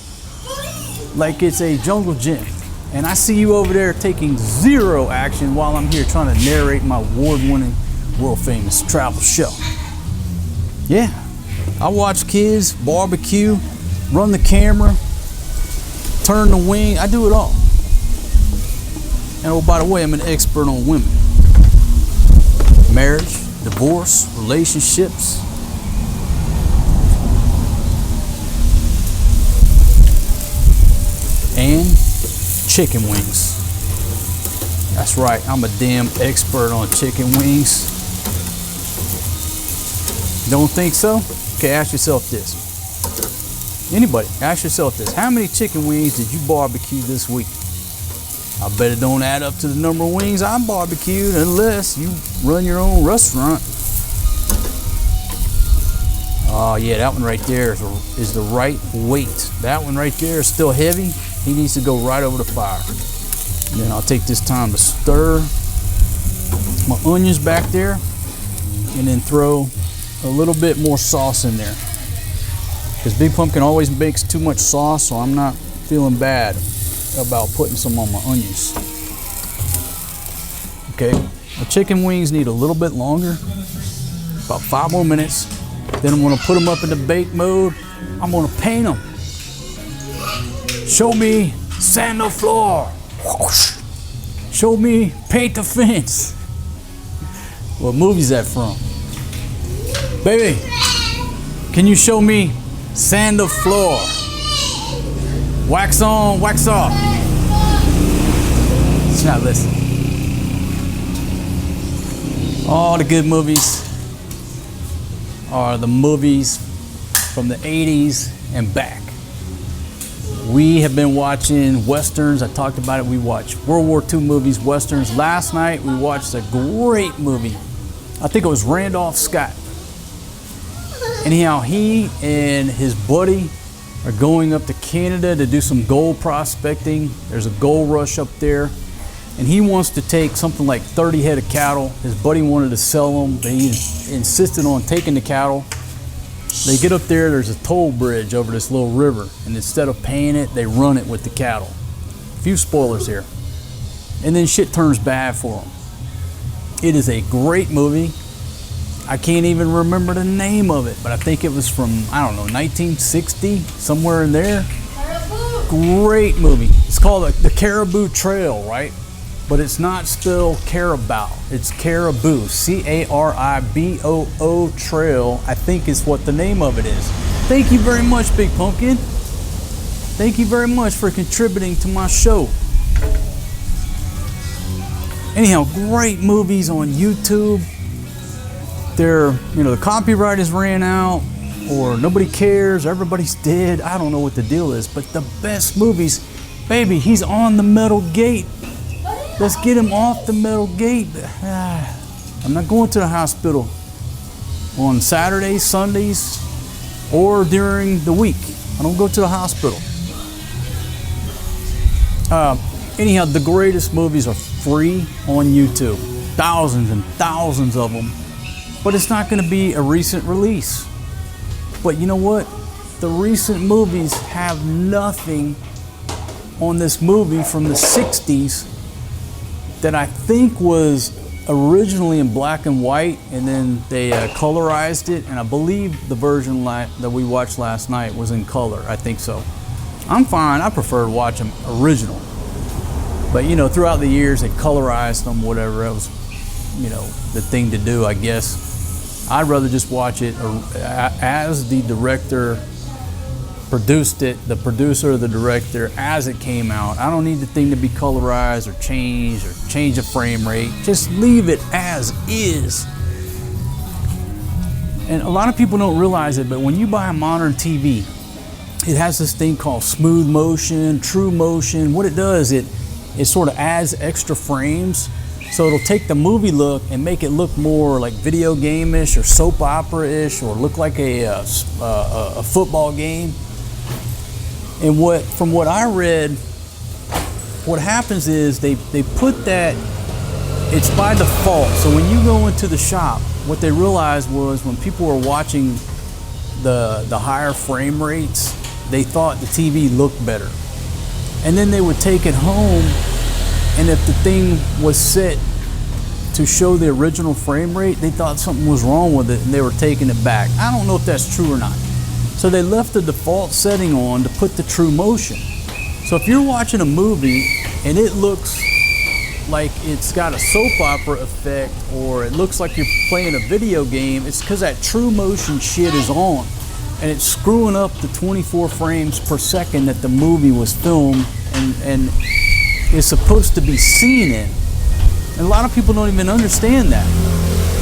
like it's a jungle gym. And I see you over there taking zero action while I'm here trying to narrate my award-winning, world-famous travel show. Yeah, I watch kids, barbecue, run the camera, turn the wing. I do it all. And oh, by the way, I'm an expert on women. Marriage, divorce, relationships. And chicken wings. That's right, I'm a damn expert on chicken wings. Don't think so? Okay, ask yourself this. Anybody, ask yourself this. How many chicken wings did you barbecue this week? I bet it don't add up to the number of wings I barbecued unless you run your own restaurant. Oh yeah, that one right there is the right weight. That one right there is still heavy. He needs to go right over the fire. And then I'll take this time to stir my onions back there and then throw a little bit more sauce in there. Because Big Pumpkin always makes too much sauce, so I'm not feeling bad about putting some on my onions. Okay, the chicken wings need a little bit longer, about 5 more minutes. Then I'm gonna put them up in the bake mode. I'm gonna paint them. Show me sand the floor. Show me paint the fence. What movie's that from? Baby, can you show me sand the floor? Wax on, wax off. She's not listening. All the good movies are the movies from the 80s and back. We have been watching Westerns. I talked about it. We watched World War II movies, Westerns. Last night we watched a great movie. I think it was Randolph Scott. Anyhow, he and his buddy are going up to Canada to do some gold prospecting. There's a gold rush up there. And he wants to take something like 30 head of cattle. His buddy wanted to sell them, but he insisted on taking the cattle. They get up there, there's a toll bridge over this little river, and instead of paying it, they run it with the cattle. A few spoilers here. And then shit turns bad for them. It is a great movie. I can't even remember the name of it, but I think it was from, 1960, somewhere in there. Great movie. It's called the Caribou Trail, right? But it's not spelled Carabao. It's Caribou, C-A-R-I-B-O-O Trail, I think is what the name of it is. Thank you very much, Big Pumpkin. Thank you very much for contributing to my show. Anyhow, great movies on YouTube. The copyright has ran out, or nobody cares, everybody's dead. I don't know what the deal is, but the best movies, baby, he's on the metal gate. Let's get him off the metal gate. I'm not going to the hospital on Saturdays, Sundays, or during the week. I don't go to the hospital. Anyhow, the greatest movies are free on YouTube. Thousands and thousands of them. But it's not going to be a recent release. But you know what? The recent movies have nothing on this movie from the 60s that I think was originally in black and white, and then they colorized it, and I believe the version that we watched last night was in color. I think so. I'm fine. I prefer to watch them original. But throughout the years they colorized them, whatever. It was, the thing to do, I guess. I'd rather just watch it as the director produced it, the producer or the director, as it came out. I don't need the thing to be colorized or change the frame rate. Just leave it as is. And a lot of people don't realize it, but when you buy a modern TV, it has this thing called smooth motion, true motion. What it does, it sort of adds extra frames. So it'll take the movie look and make it look more like video game-ish or soap opera-ish, or look like a football game. And from what I read, what happens is they put that, it's by default. So when you go into the shop, what they realized was when people were watching the higher frame rates, they thought the TV looked better. And then they would take it home, and if the thing was set to show the original frame rate, they thought something was wrong with it and they were taking it back. I don't know if that's true or not. So they left the default setting on to put the true motion. So if you're watching a movie and it looks like it's got a soap opera effect, or it looks like you're playing a video game, it's because that true motion shit is on. And it's screwing up the 24 frames per second that the movie was filmed and is supposed to be seen in. And a lot of people don't even understand that.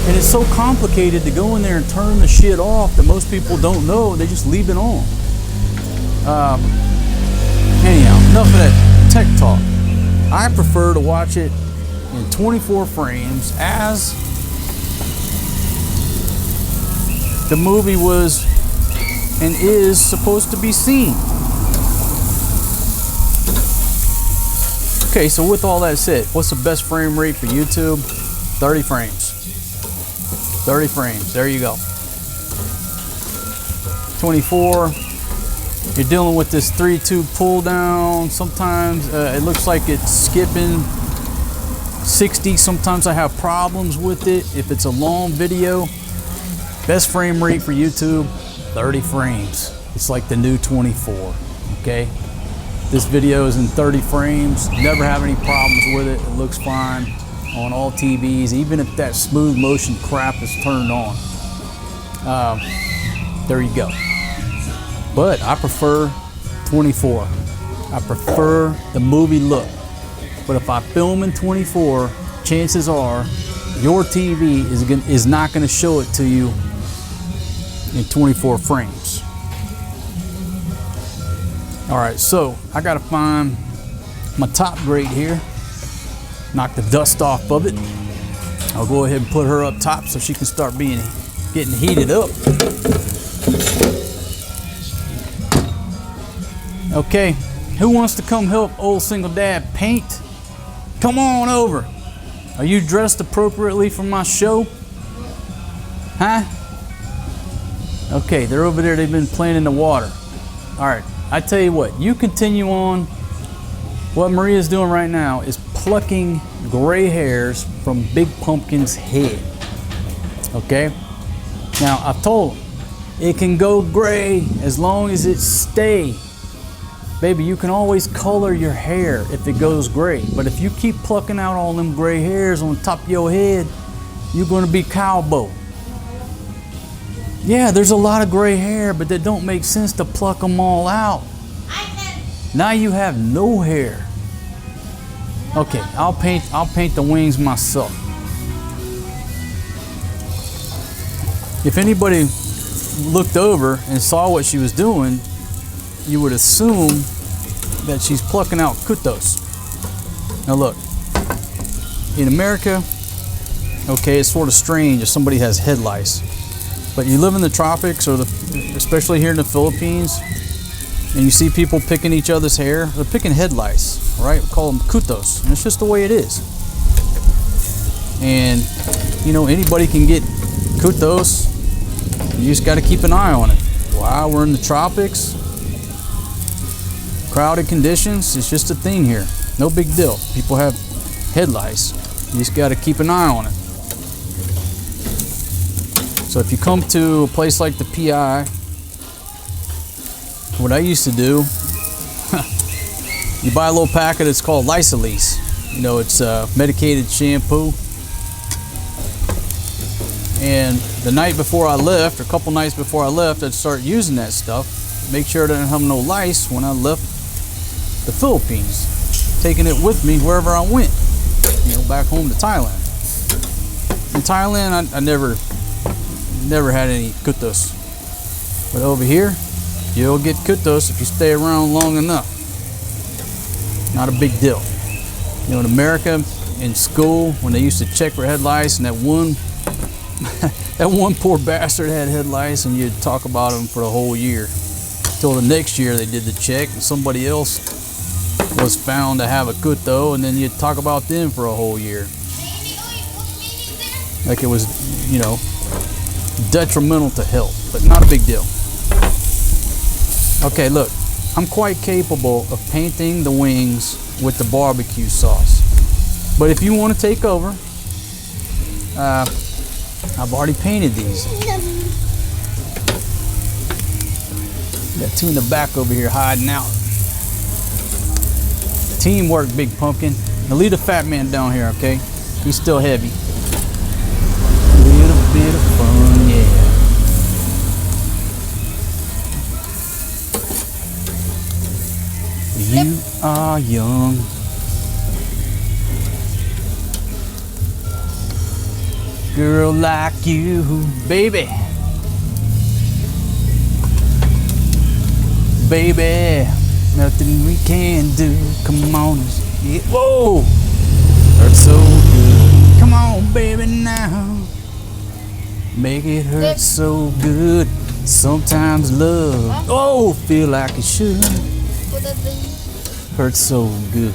And it's so complicated to go in there and turn the shit off that most people don't know. They just leave it on. Anyhow, enough of that tech talk. I prefer to watch it in 24 frames as the movie was and is supposed to be seen. Okay, so with all that said, what's the best frame rate for YouTube? 30 frames. 30 frames, there you go. 24, you're dealing with this 3-2 pull down. Sometimes it looks like it's skipping 60. Sometimes I have problems with it if it's a long video. Best frame rate for YouTube, 30 frames. It's like the new 24, okay? This video is in 30 frames. Never have any problems with it. It looks fine on all TVs, even if that smooth motion crap is turned on. There you go. But I prefer 24. I prefer the movie look. But if I film in 24, chances are your TV is not going to show it to you in 24 frames. All right, so I gotta find my top grate here, knock the dust off of it. I'll go ahead and put her up top so she can start getting heated up. Okay, who wants to come help old single dad paint? Come on over. Are you dressed appropriately for my show? Huh? Okay, they're over there. They've been playing in the water. All right. I tell you what, you continue on. What Maria's doing right now is plucking gray hairs from Big Pumpkin's head. Okay? Now, I've told him, it can go gray as long as it stays. Baby, you can always color your hair if it goes gray. But if you keep plucking out all them gray hairs on top of your head, you're going to be cowboy. Yeah, there's a lot of gray hair, but that don't make sense to pluck them all out. Now you have no hair. Okay, I'll paint the wings myself. If anybody looked over and saw what she was doing, you would assume that she's plucking out kutos. Now look, in America, okay, it's sort of strange if somebody has head lice. But you live in the tropics, or especially here in the Philippines, and you see people picking each other's hair, they're picking head lice, right? We call them kutos, and it's just the way it is. And, you know, anybody can get kutos. You just got to keep an eye on it. Wow, we're in the tropics. Crowded conditions, it's just a thing here. No big deal. People have head lice. You just got to keep an eye on it. So if you come to a place like the PI, what I used to do, you buy a little packet, it's called Lysolese. You know, it's medicated shampoo. And the night before I left, or a couple nights before I left, I'd start using that stuff. Make sure I didn't have no lice when I left the Philippines. Taking it with me wherever I went, you know, back home to Thailand. In Thailand, I never had any kutos. But over here, you'll get kutos if you stay around long enough. Not a big deal. You know, in America, in school, when they used to check for head lice, and that one poor bastard had head lice, and you'd talk about him for the whole year. Till the next year they did the check, and somebody else was found to have a kuto, and then you'd talk about them for a whole year. Like it was, you know, detrimental to health, but not a big deal. Okay, look, I'm quite capable of painting the wings with the barbecue sauce. But if you want to take over, I've already painted these. Got two in the back over here hiding out. Teamwork, Big Pumpkin. Now leave the fat man down here, okay? He's still heavy. A little bit of fun, yeah. You are young. Girl like you, baby. Baby, nothing we can do. Come on, whoa, hurts so good. Come on, baby, now. Make it hurt so good. Sometimes love, oh, feel like it should. Hurts so good.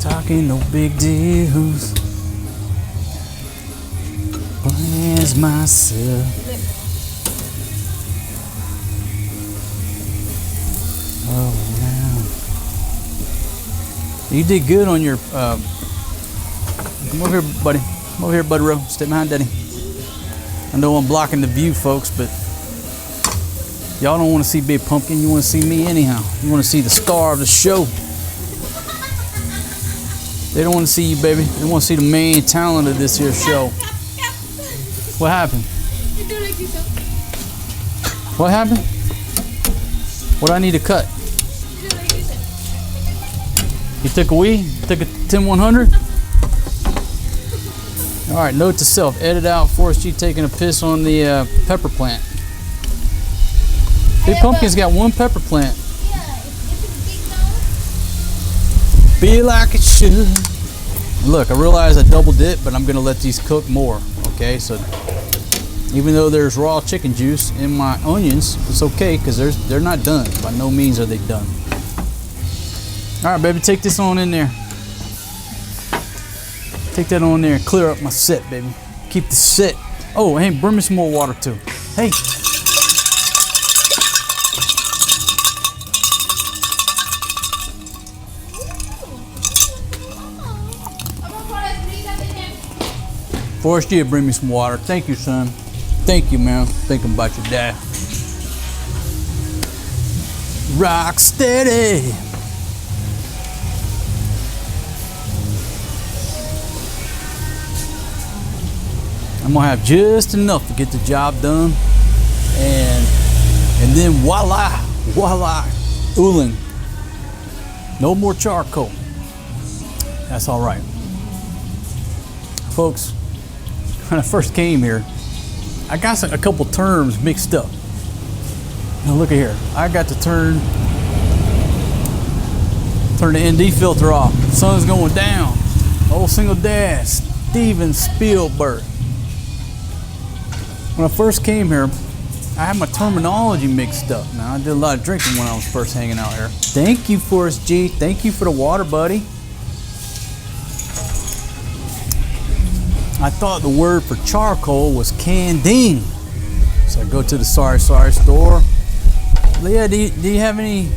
Talking no big deals. Where's myself? Oh, wow. You did good on your, come over here, buddy. Come over here, Buddy Rowe. Stay behind Daddy. I know I'm blocking the view, folks, but y'all don't want to see Big Pumpkin. You want to see me anyhow. You want to see the star of the show. They don't want to see you, baby. They want to see the main talent of this here show. What happened? What happened? What do I need to cut? You took a wee? You took a 10-100? All right, note to self, edit out Forrest G taking a piss on the pepper plant. Big Pumpkin's got one pepper plant. Be like it should. Look, I realize I double dip, but I'm gonna let these cook more, okay? So even though there's raw chicken juice in my onions, it's okay, because they're not done. By no means are they done. All right, baby, take this on in there. Take that on there and clear up my set, baby. Keep the set. Oh, hey, bring me some more water too. Hey. Forrest G, bring me some water. Thank you, son. Thank you, man. Thinking about your dad. Rock steady. I'm gonna have just enough to get the job done, and then voila, uling. No more charcoal. That's all right. Folks, when I first came here, I got a couple terms mixed up. Now look at here. I got to turn the ND filter off. Sun's going down. Old single dad, Steven Spielberg. When I first came here, I had my terminology mixed up. Now, I did a lot of drinking when I was first hanging out here. Thank you, Forrest G. Thank you for the water, buddy. I thought the word for charcoal was canding. So I go to the sorry store. Leah, do you have any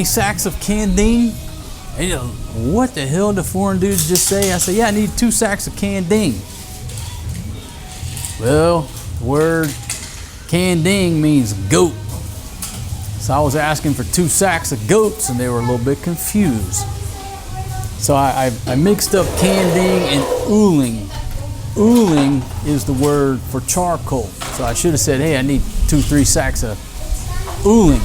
sacks of canding? And, what the hell did foreign dudes just say? I said, yeah, I need 2 sacks of canding. Well, the word canding means goat. So I was asking for 2 sacks of goats and they were a little bit confused. So I mixed up canding and ooling. Ooling is the word for charcoal. So I should have said, hey, I need 2-3 sacks of ooling.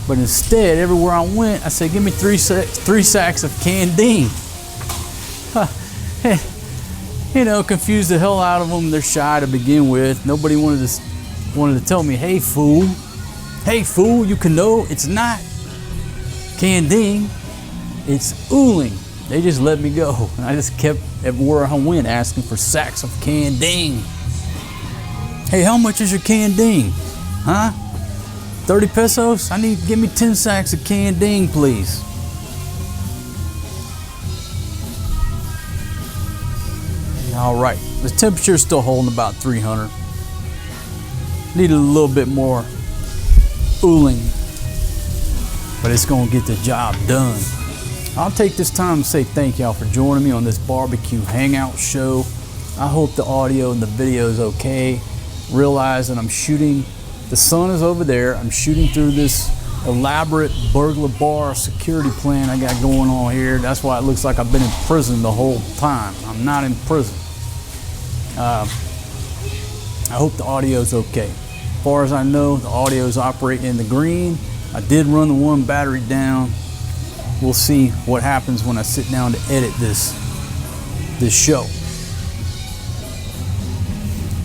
But instead, everywhere I went, I said, give me 3 sacks of canding. You know, confused the hell out of them. They're shy to begin with. Nobody wanted to tell me, hey fool, you can know it's not canding, it's ooling. They just let me go. And I just kept everywhere I went asking for sacks of canding. Hey, how much is your canding? Huh? 30 pesos? Give me 10 sacks of canding, please. All right, the temperature is still holding about 300. Need a little bit more ooling, but it's gonna get the job done. I'll take this time to say thank y'all for joining me on this barbecue hangout show. I hope the audio and the video is okay. Realize that I'm shooting, the sun is over there, I'm shooting through this elaborate burglar bar security plan I got going on here. That's why it looks like I've been in prison the whole time. I'm not in prison. I hope the audio is okay. As far as I know, the audio is operating in the green. I did run the one battery down. We'll see what happens when I sit down to edit this show.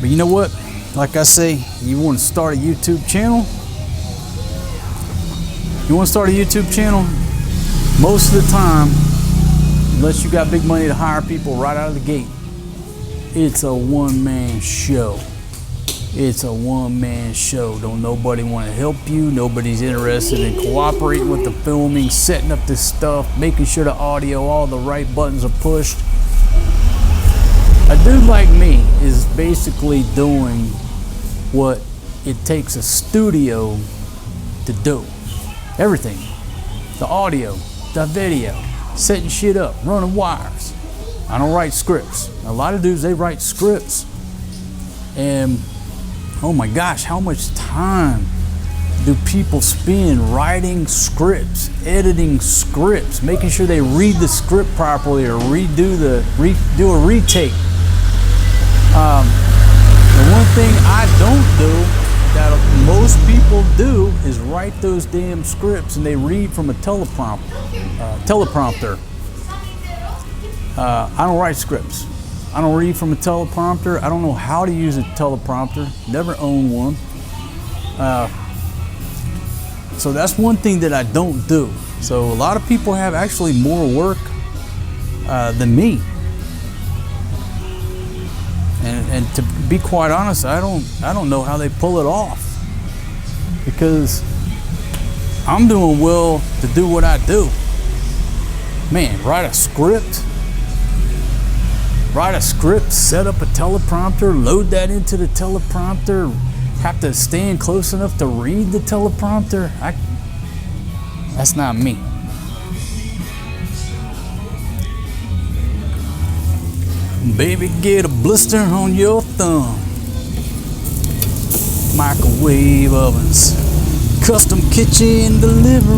But you know what? Like I say, you want to start a YouTube channel? You want to start a YouTube channel? Most of the time, unless you got big money to hire people right out of the gate, it's a one-man show. It's a one-man show. Don't nobody want to help you. Nobody's interested in cooperating with the filming, setting up this stuff, making sure the audio, all the right buttons are pushed. A dude like me is basically doing what it takes a studio to do. Everything. The audio, the video, setting shit up, running wires. I don't write scripts. A lot of dudes, they write scripts. And oh my gosh, how much time do people spend writing scripts, editing scripts, making sure they read the script properly or do a retake? The one thing I don't do that most people do is write those damn scripts and they read from a teleprompter. I don't write scripts. I don't read from a teleprompter. I don't know how to use a teleprompter. Never owned one. So that's one thing that I don't do. So a lot of people have actually more work than me. And to be quite honest, I don't know how they pull it off, because I'm doing well to do what I do. Man, write a script, set up a teleprompter, load that into the teleprompter, have to stand close enough to read the teleprompter. That's not me. Baby, get a blister on your thumb. Microwave ovens, custom kitchen delivery,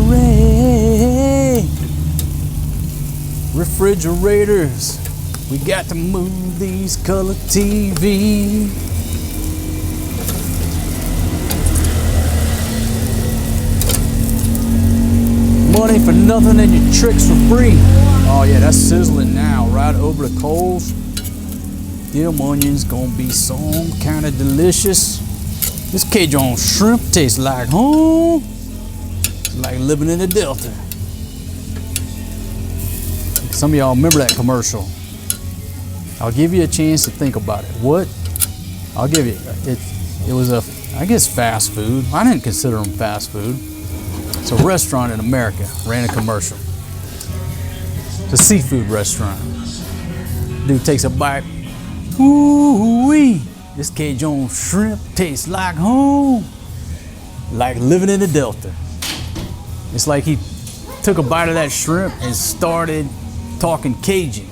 refrigerators. We got to move these color TV. money for nothing and your tricks for free. Oh yeah, that's sizzling now, right over the coals. Them onions gonna be some kind of delicious. This Cajun shrimp tastes like home. It's like living in the Delta. Some of y'all remember that commercial. I'll give you a chance to think about it. What? I'll give you it. It was a, I guess, fast food. I didn't consider them fast food. It's a restaurant in America, ran a commercial. It's a seafood restaurant. Dude takes a bite. Ooh-wee, this Cajun shrimp tastes like home. Like living in the Delta. It's like he took a bite of that shrimp and started talking Cajun.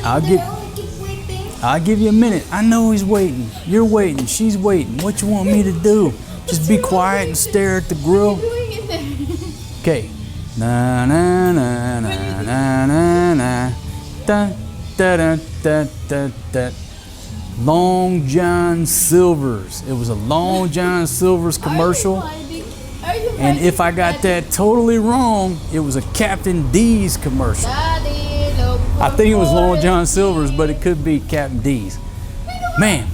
I'll give you a minute. I know he's waiting. You're waiting. She's waiting. What you want me to do? Just be quiet and stare at the grill. Okay. Na na na na na na na. Da da da da da da. Long John Silver's. It was a Long John Silver's commercial. And if I got that totally wrong, it was a Captain D's commercial. I think it was Long John Silver's, but it could be Captain D's. Man,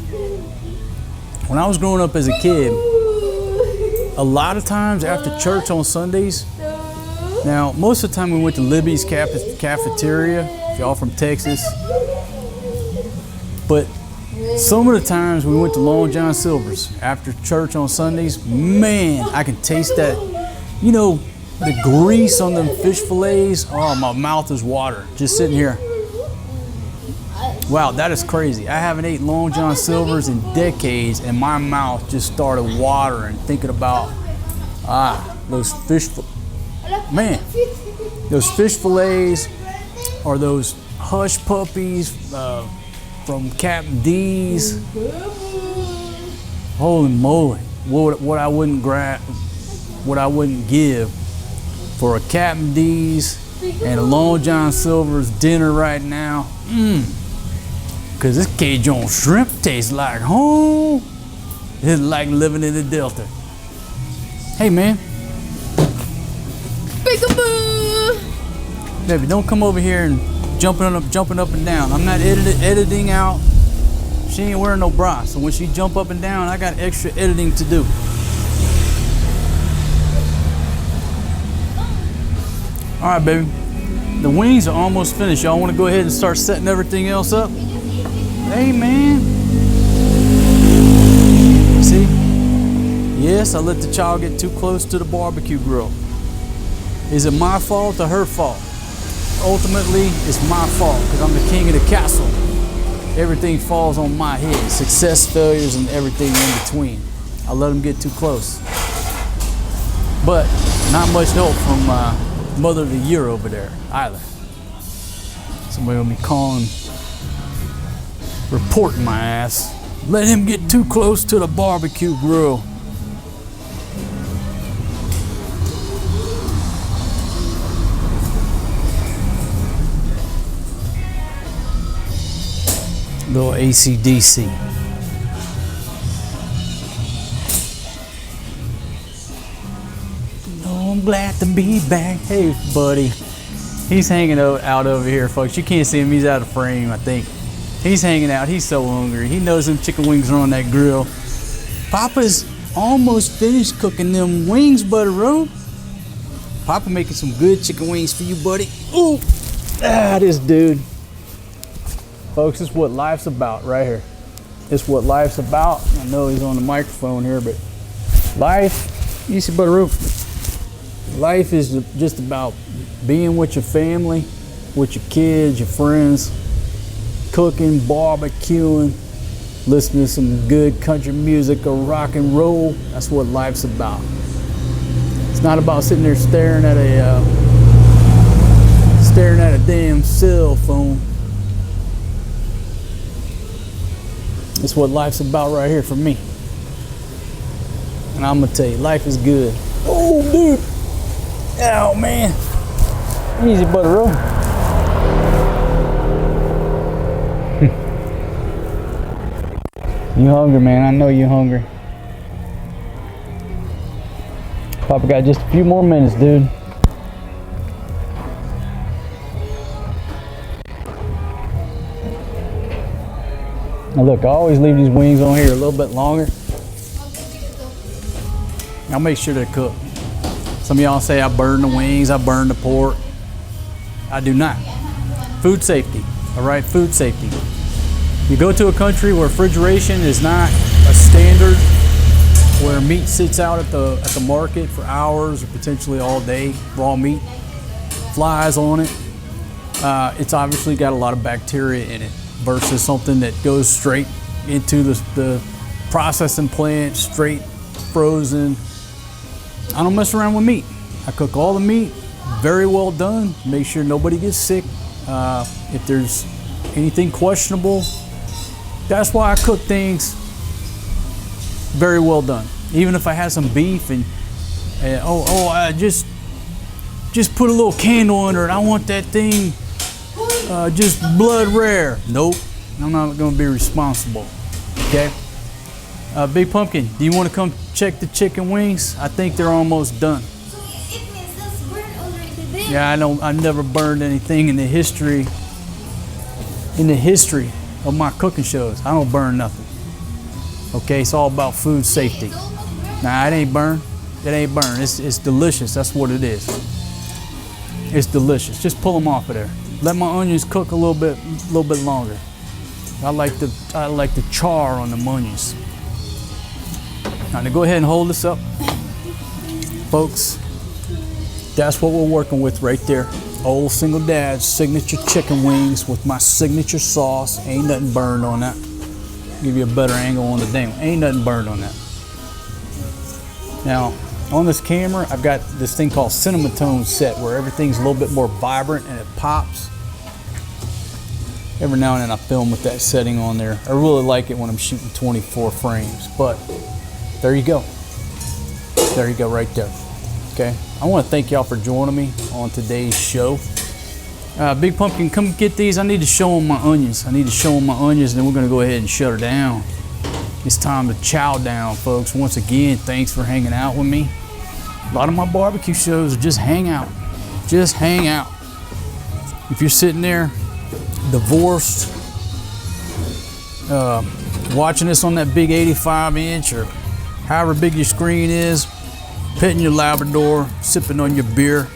when I was growing up as a kid, a lot of times after church on Sundays, now most of the time we went to Libby's cafeteria, if y'all from Texas, but some of the times we went to Long John Silver's after church on Sundays. Man, I can taste that, you know, the grease on them fish fillets. Oh, my mouth is watering just sitting here. Wow, that is crazy. I haven't ate Long John Silver's in decades, and my mouth just started watering thinking about those fish. Man, those fish fillets or those hush puppies from Captain D's. Holy moly! What I wouldn't grab, what I wouldn't give for a Captain D's and a Long John Silver's dinner right now. Cause this Cajun shrimp tastes like home. It's like living in the Delta. Hey man. Peekaboo! Baby, don't come over here and jumping up and down. I'm not editing out. She ain't wearing no bra, so when she jump up and down, I got extra editing to do. All right, baby. The wings are almost finished. Y'all want to go ahead and start setting everything else up? Hey, man. See? Yes, I let the child get too close to the barbecue grill. Is it my fault or her fault? Ultimately, it's my fault because I'm the king of the castle. Everything falls on my head. Success, failures, and everything in between. I let them get too close. But not much help from Mother of the Year over there either. Somebody will be calling, reporting my ass. Let him get too close to the barbecue grill. Little AC/DC. Oh, I'm glad to be back. Hey, buddy. He's hanging out over here, folks. You can't see him. He's out of frame, I think. He's hanging out. He's so hungry. He knows them chicken wings are on that grill. Papa's almost finished cooking them wings, Butteroo. Papa making some good chicken wings for you, buddy. Ooh, this dude. Folks, this is what life's about right here. This is what life's about. I know he's on the microphone here, but life, you see, Butteroo. Life is just about being with your family, with your kids, your friends, cooking, barbecuing, listening to some good country music or rock and roll. That's what life's about. It's not about sitting there staring at a damn cell phone. That's what life's about right here for me. And I'm gonna tell you, life is good. Oh, dude. Oh, man. Easy, Butteroo. You hungry, man? I know you're hungry. Papa got just a few more minutes, dude. Now look, I always leave these wings on here a little bit longer. I'll make sure they're cooked. Some of y'all say I burn the wings, I burn the pork. I do not. Food safety, all right, food safety. You go to a country where refrigeration is not a standard, where meat sits out at the market for hours or potentially all day, raw meat, flies on it. It's obviously got a lot of bacteria in it versus something that goes straight into the processing plant, straight frozen. I don't mess around with meat. I cook all the meat, very well done. Make sure nobody gets sick. If there's anything questionable, that's why I cook things very well done. Even if I have some beef and I just put a little candle under it. I want that thing just blood rare. Nope, I'm not gonna be responsible, okay? Big Pumpkin, do you wanna come check the chicken wings? I think they're almost done. So it means that's burned already. Yeah, I never burned anything in the history of my cooking shows. I don't burn nothing. Okay, it's all about food safety. Nah, it ain't burned. It ain't burned. It's delicious. That's what it is. It's delicious. Just pull them off of there. Let my onions cook a little bit longer. I like the char on the onions. Now go ahead and hold this up, folks. That's what we're working with right there. Old Single Dad's signature chicken wings with my signature sauce. Ain't nothing burned on that. Give you a better angle on the thing. Ain't nothing burned on that. Now, on this camera, I've got this thing called Cinema Tone set where everything's a little bit more vibrant and it pops. Every now and then I film with that setting on there. I really like it when I'm shooting 24 frames, but there you go. There you go right there. Okay, I want to thank y'all for joining me on today's show. Big Pumpkin, come get these. I need to show them my onions. I need to show them my onions, and then we're going to go ahead and shut her down. It's time to chow down, folks. Once again, thanks for hanging out with me. A lot of my barbecue shows are just hang out. Just hang out. If you're sitting there, divorced, watching this on that big 85-inch or however big your screen is, petting your Labrador, sipping on your beer.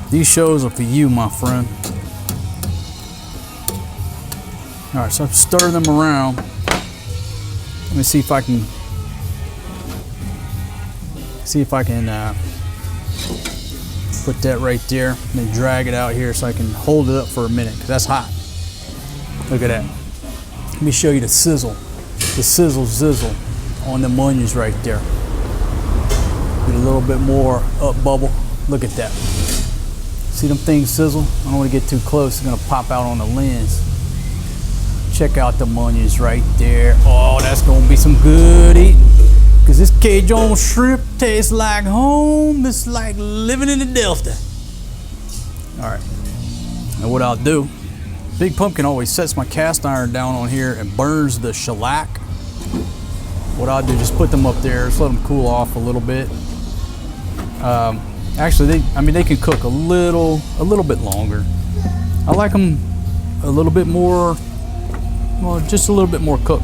These shows are for you, my friend. All right, so stir them around. Let me see if I can put that right there. Then drag it out here so I can hold it up for a minute, because that's hot. Look at that. Let me show you the sizzle zizzle on the onions right there. Get a little bit more up bubble. Look at that. See them things sizzle? I don't want to get too close. It's gonna pop out on the lens. Check out the onions right there. Oh, that's gonna be some good eating. Cause this Cajun shrimp tastes like home. It's like living in the Delta. All right, and what I'll do, Big Pumpkin always sets my cast iron down on here and burns the shellac. What I'll do, just put them up there, just let them cool off a little bit. Actually, they can cook a little bit longer. I like them a little bit more, well, just a little bit more cooked.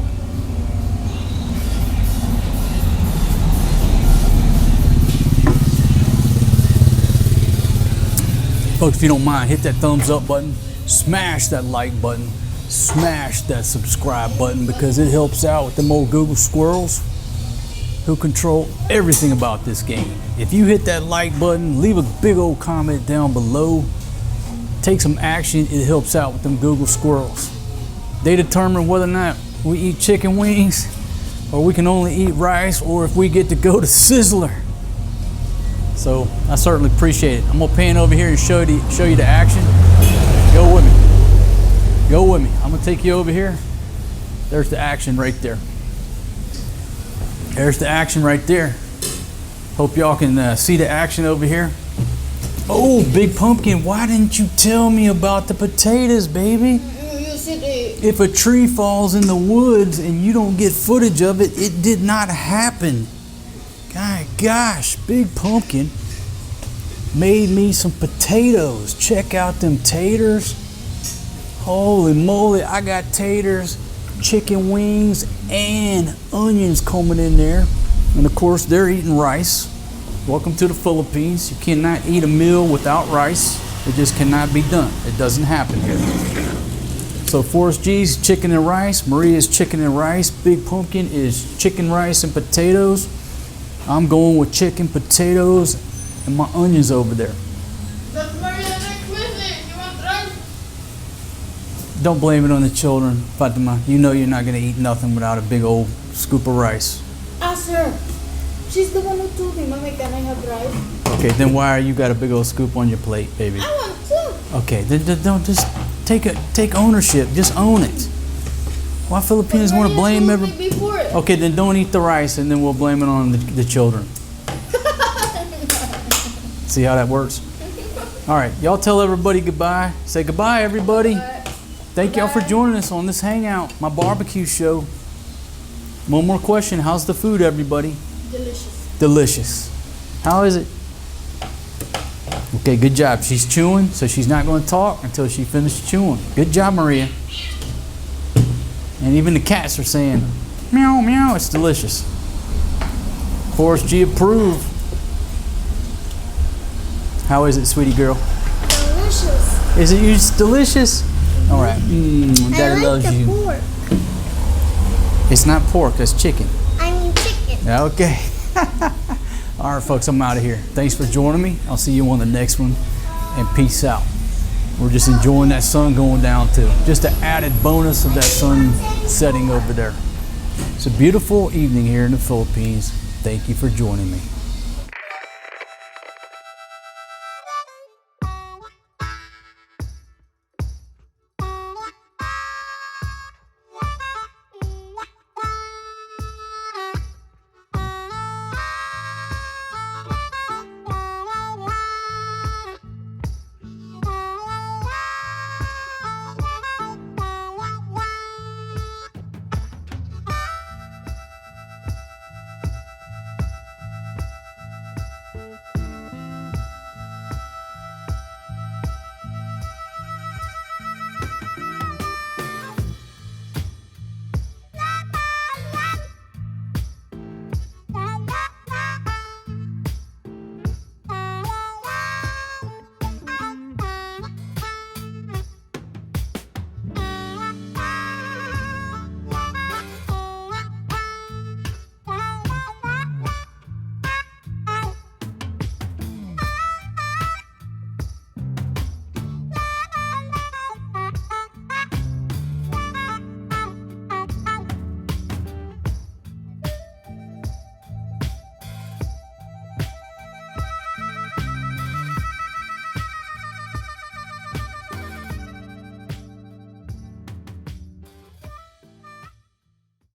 Folks, if you don't mind, hit that thumbs up button, smash that like button, smash that subscribe button, because it helps out with them old Google squirrels who control everything about this game. If you hit that like button, leave a big old comment down below, take some action, it helps out with them Google squirrels. They determine whether or not we eat chicken wings, or we can only eat rice, or if we get to go to Sizzler. So I certainly appreciate it. I'm gonna pan over here and show you the action. Go with me. Go with me. I'm gonna take you over here. There's the action right there. There's the action right there. Hope y'all can see the action over here. Oh, Big Pumpkin, why didn't you tell me about the potatoes, baby? If a tree falls in the woods and you don't get footage of it, it did not happen. Gosh, Big Pumpkin made me some potatoes. Check out them taters. Holy moly, I got taters, chicken wings, and onions coming in there. And of course, they're eating rice. Welcome to the Philippines. You cannot eat a meal without rice. It just cannot be done. It doesn't happen here. So Forrest G's chicken and rice, Maria's chicken and rice, Big Pumpkin is chicken, rice, and potatoes. I'm going with chicken, potatoes, and my onions over there. That's Maria next visit. You want rice? Don't blame it on the children, Fatima. You know you're not going to eat nothing without a big old scoop of rice. Ask her. She's the one who told me, Mommy, can I have rice? Okay, then why you got a big old scoop on your plate, baby? I want to. Okay, then don't just take ownership. Just own it. Why Filipinos want to blame everybody? Okay, then don't eat the rice, and then we'll blame it on the children. See how that works? All right, y'all tell everybody goodbye. Say goodbye, everybody. Thank y'all for joining us on this hangout, my barbecue show. One more question. How's the food, everybody? Delicious. Delicious. How is it? Okay, good job. She's chewing, so she's not going to talk until she finishes chewing. Good job, Maria. And even the cats are saying, meow, meow, it's delicious. Forrest G approved. How is it, sweetie girl? Delicious. Is it it's delicious? All right. Daddy loves you. Pork. It's not pork, it's chicken. I mean chicken. Okay. All right, folks, I'm out of here. Thanks for joining me. I'll see you on the next one, and peace out. We're just enjoying that sun going down too. Just an added bonus of that sun setting over there. It's a beautiful evening here in the Philippines. Thank you for joining me.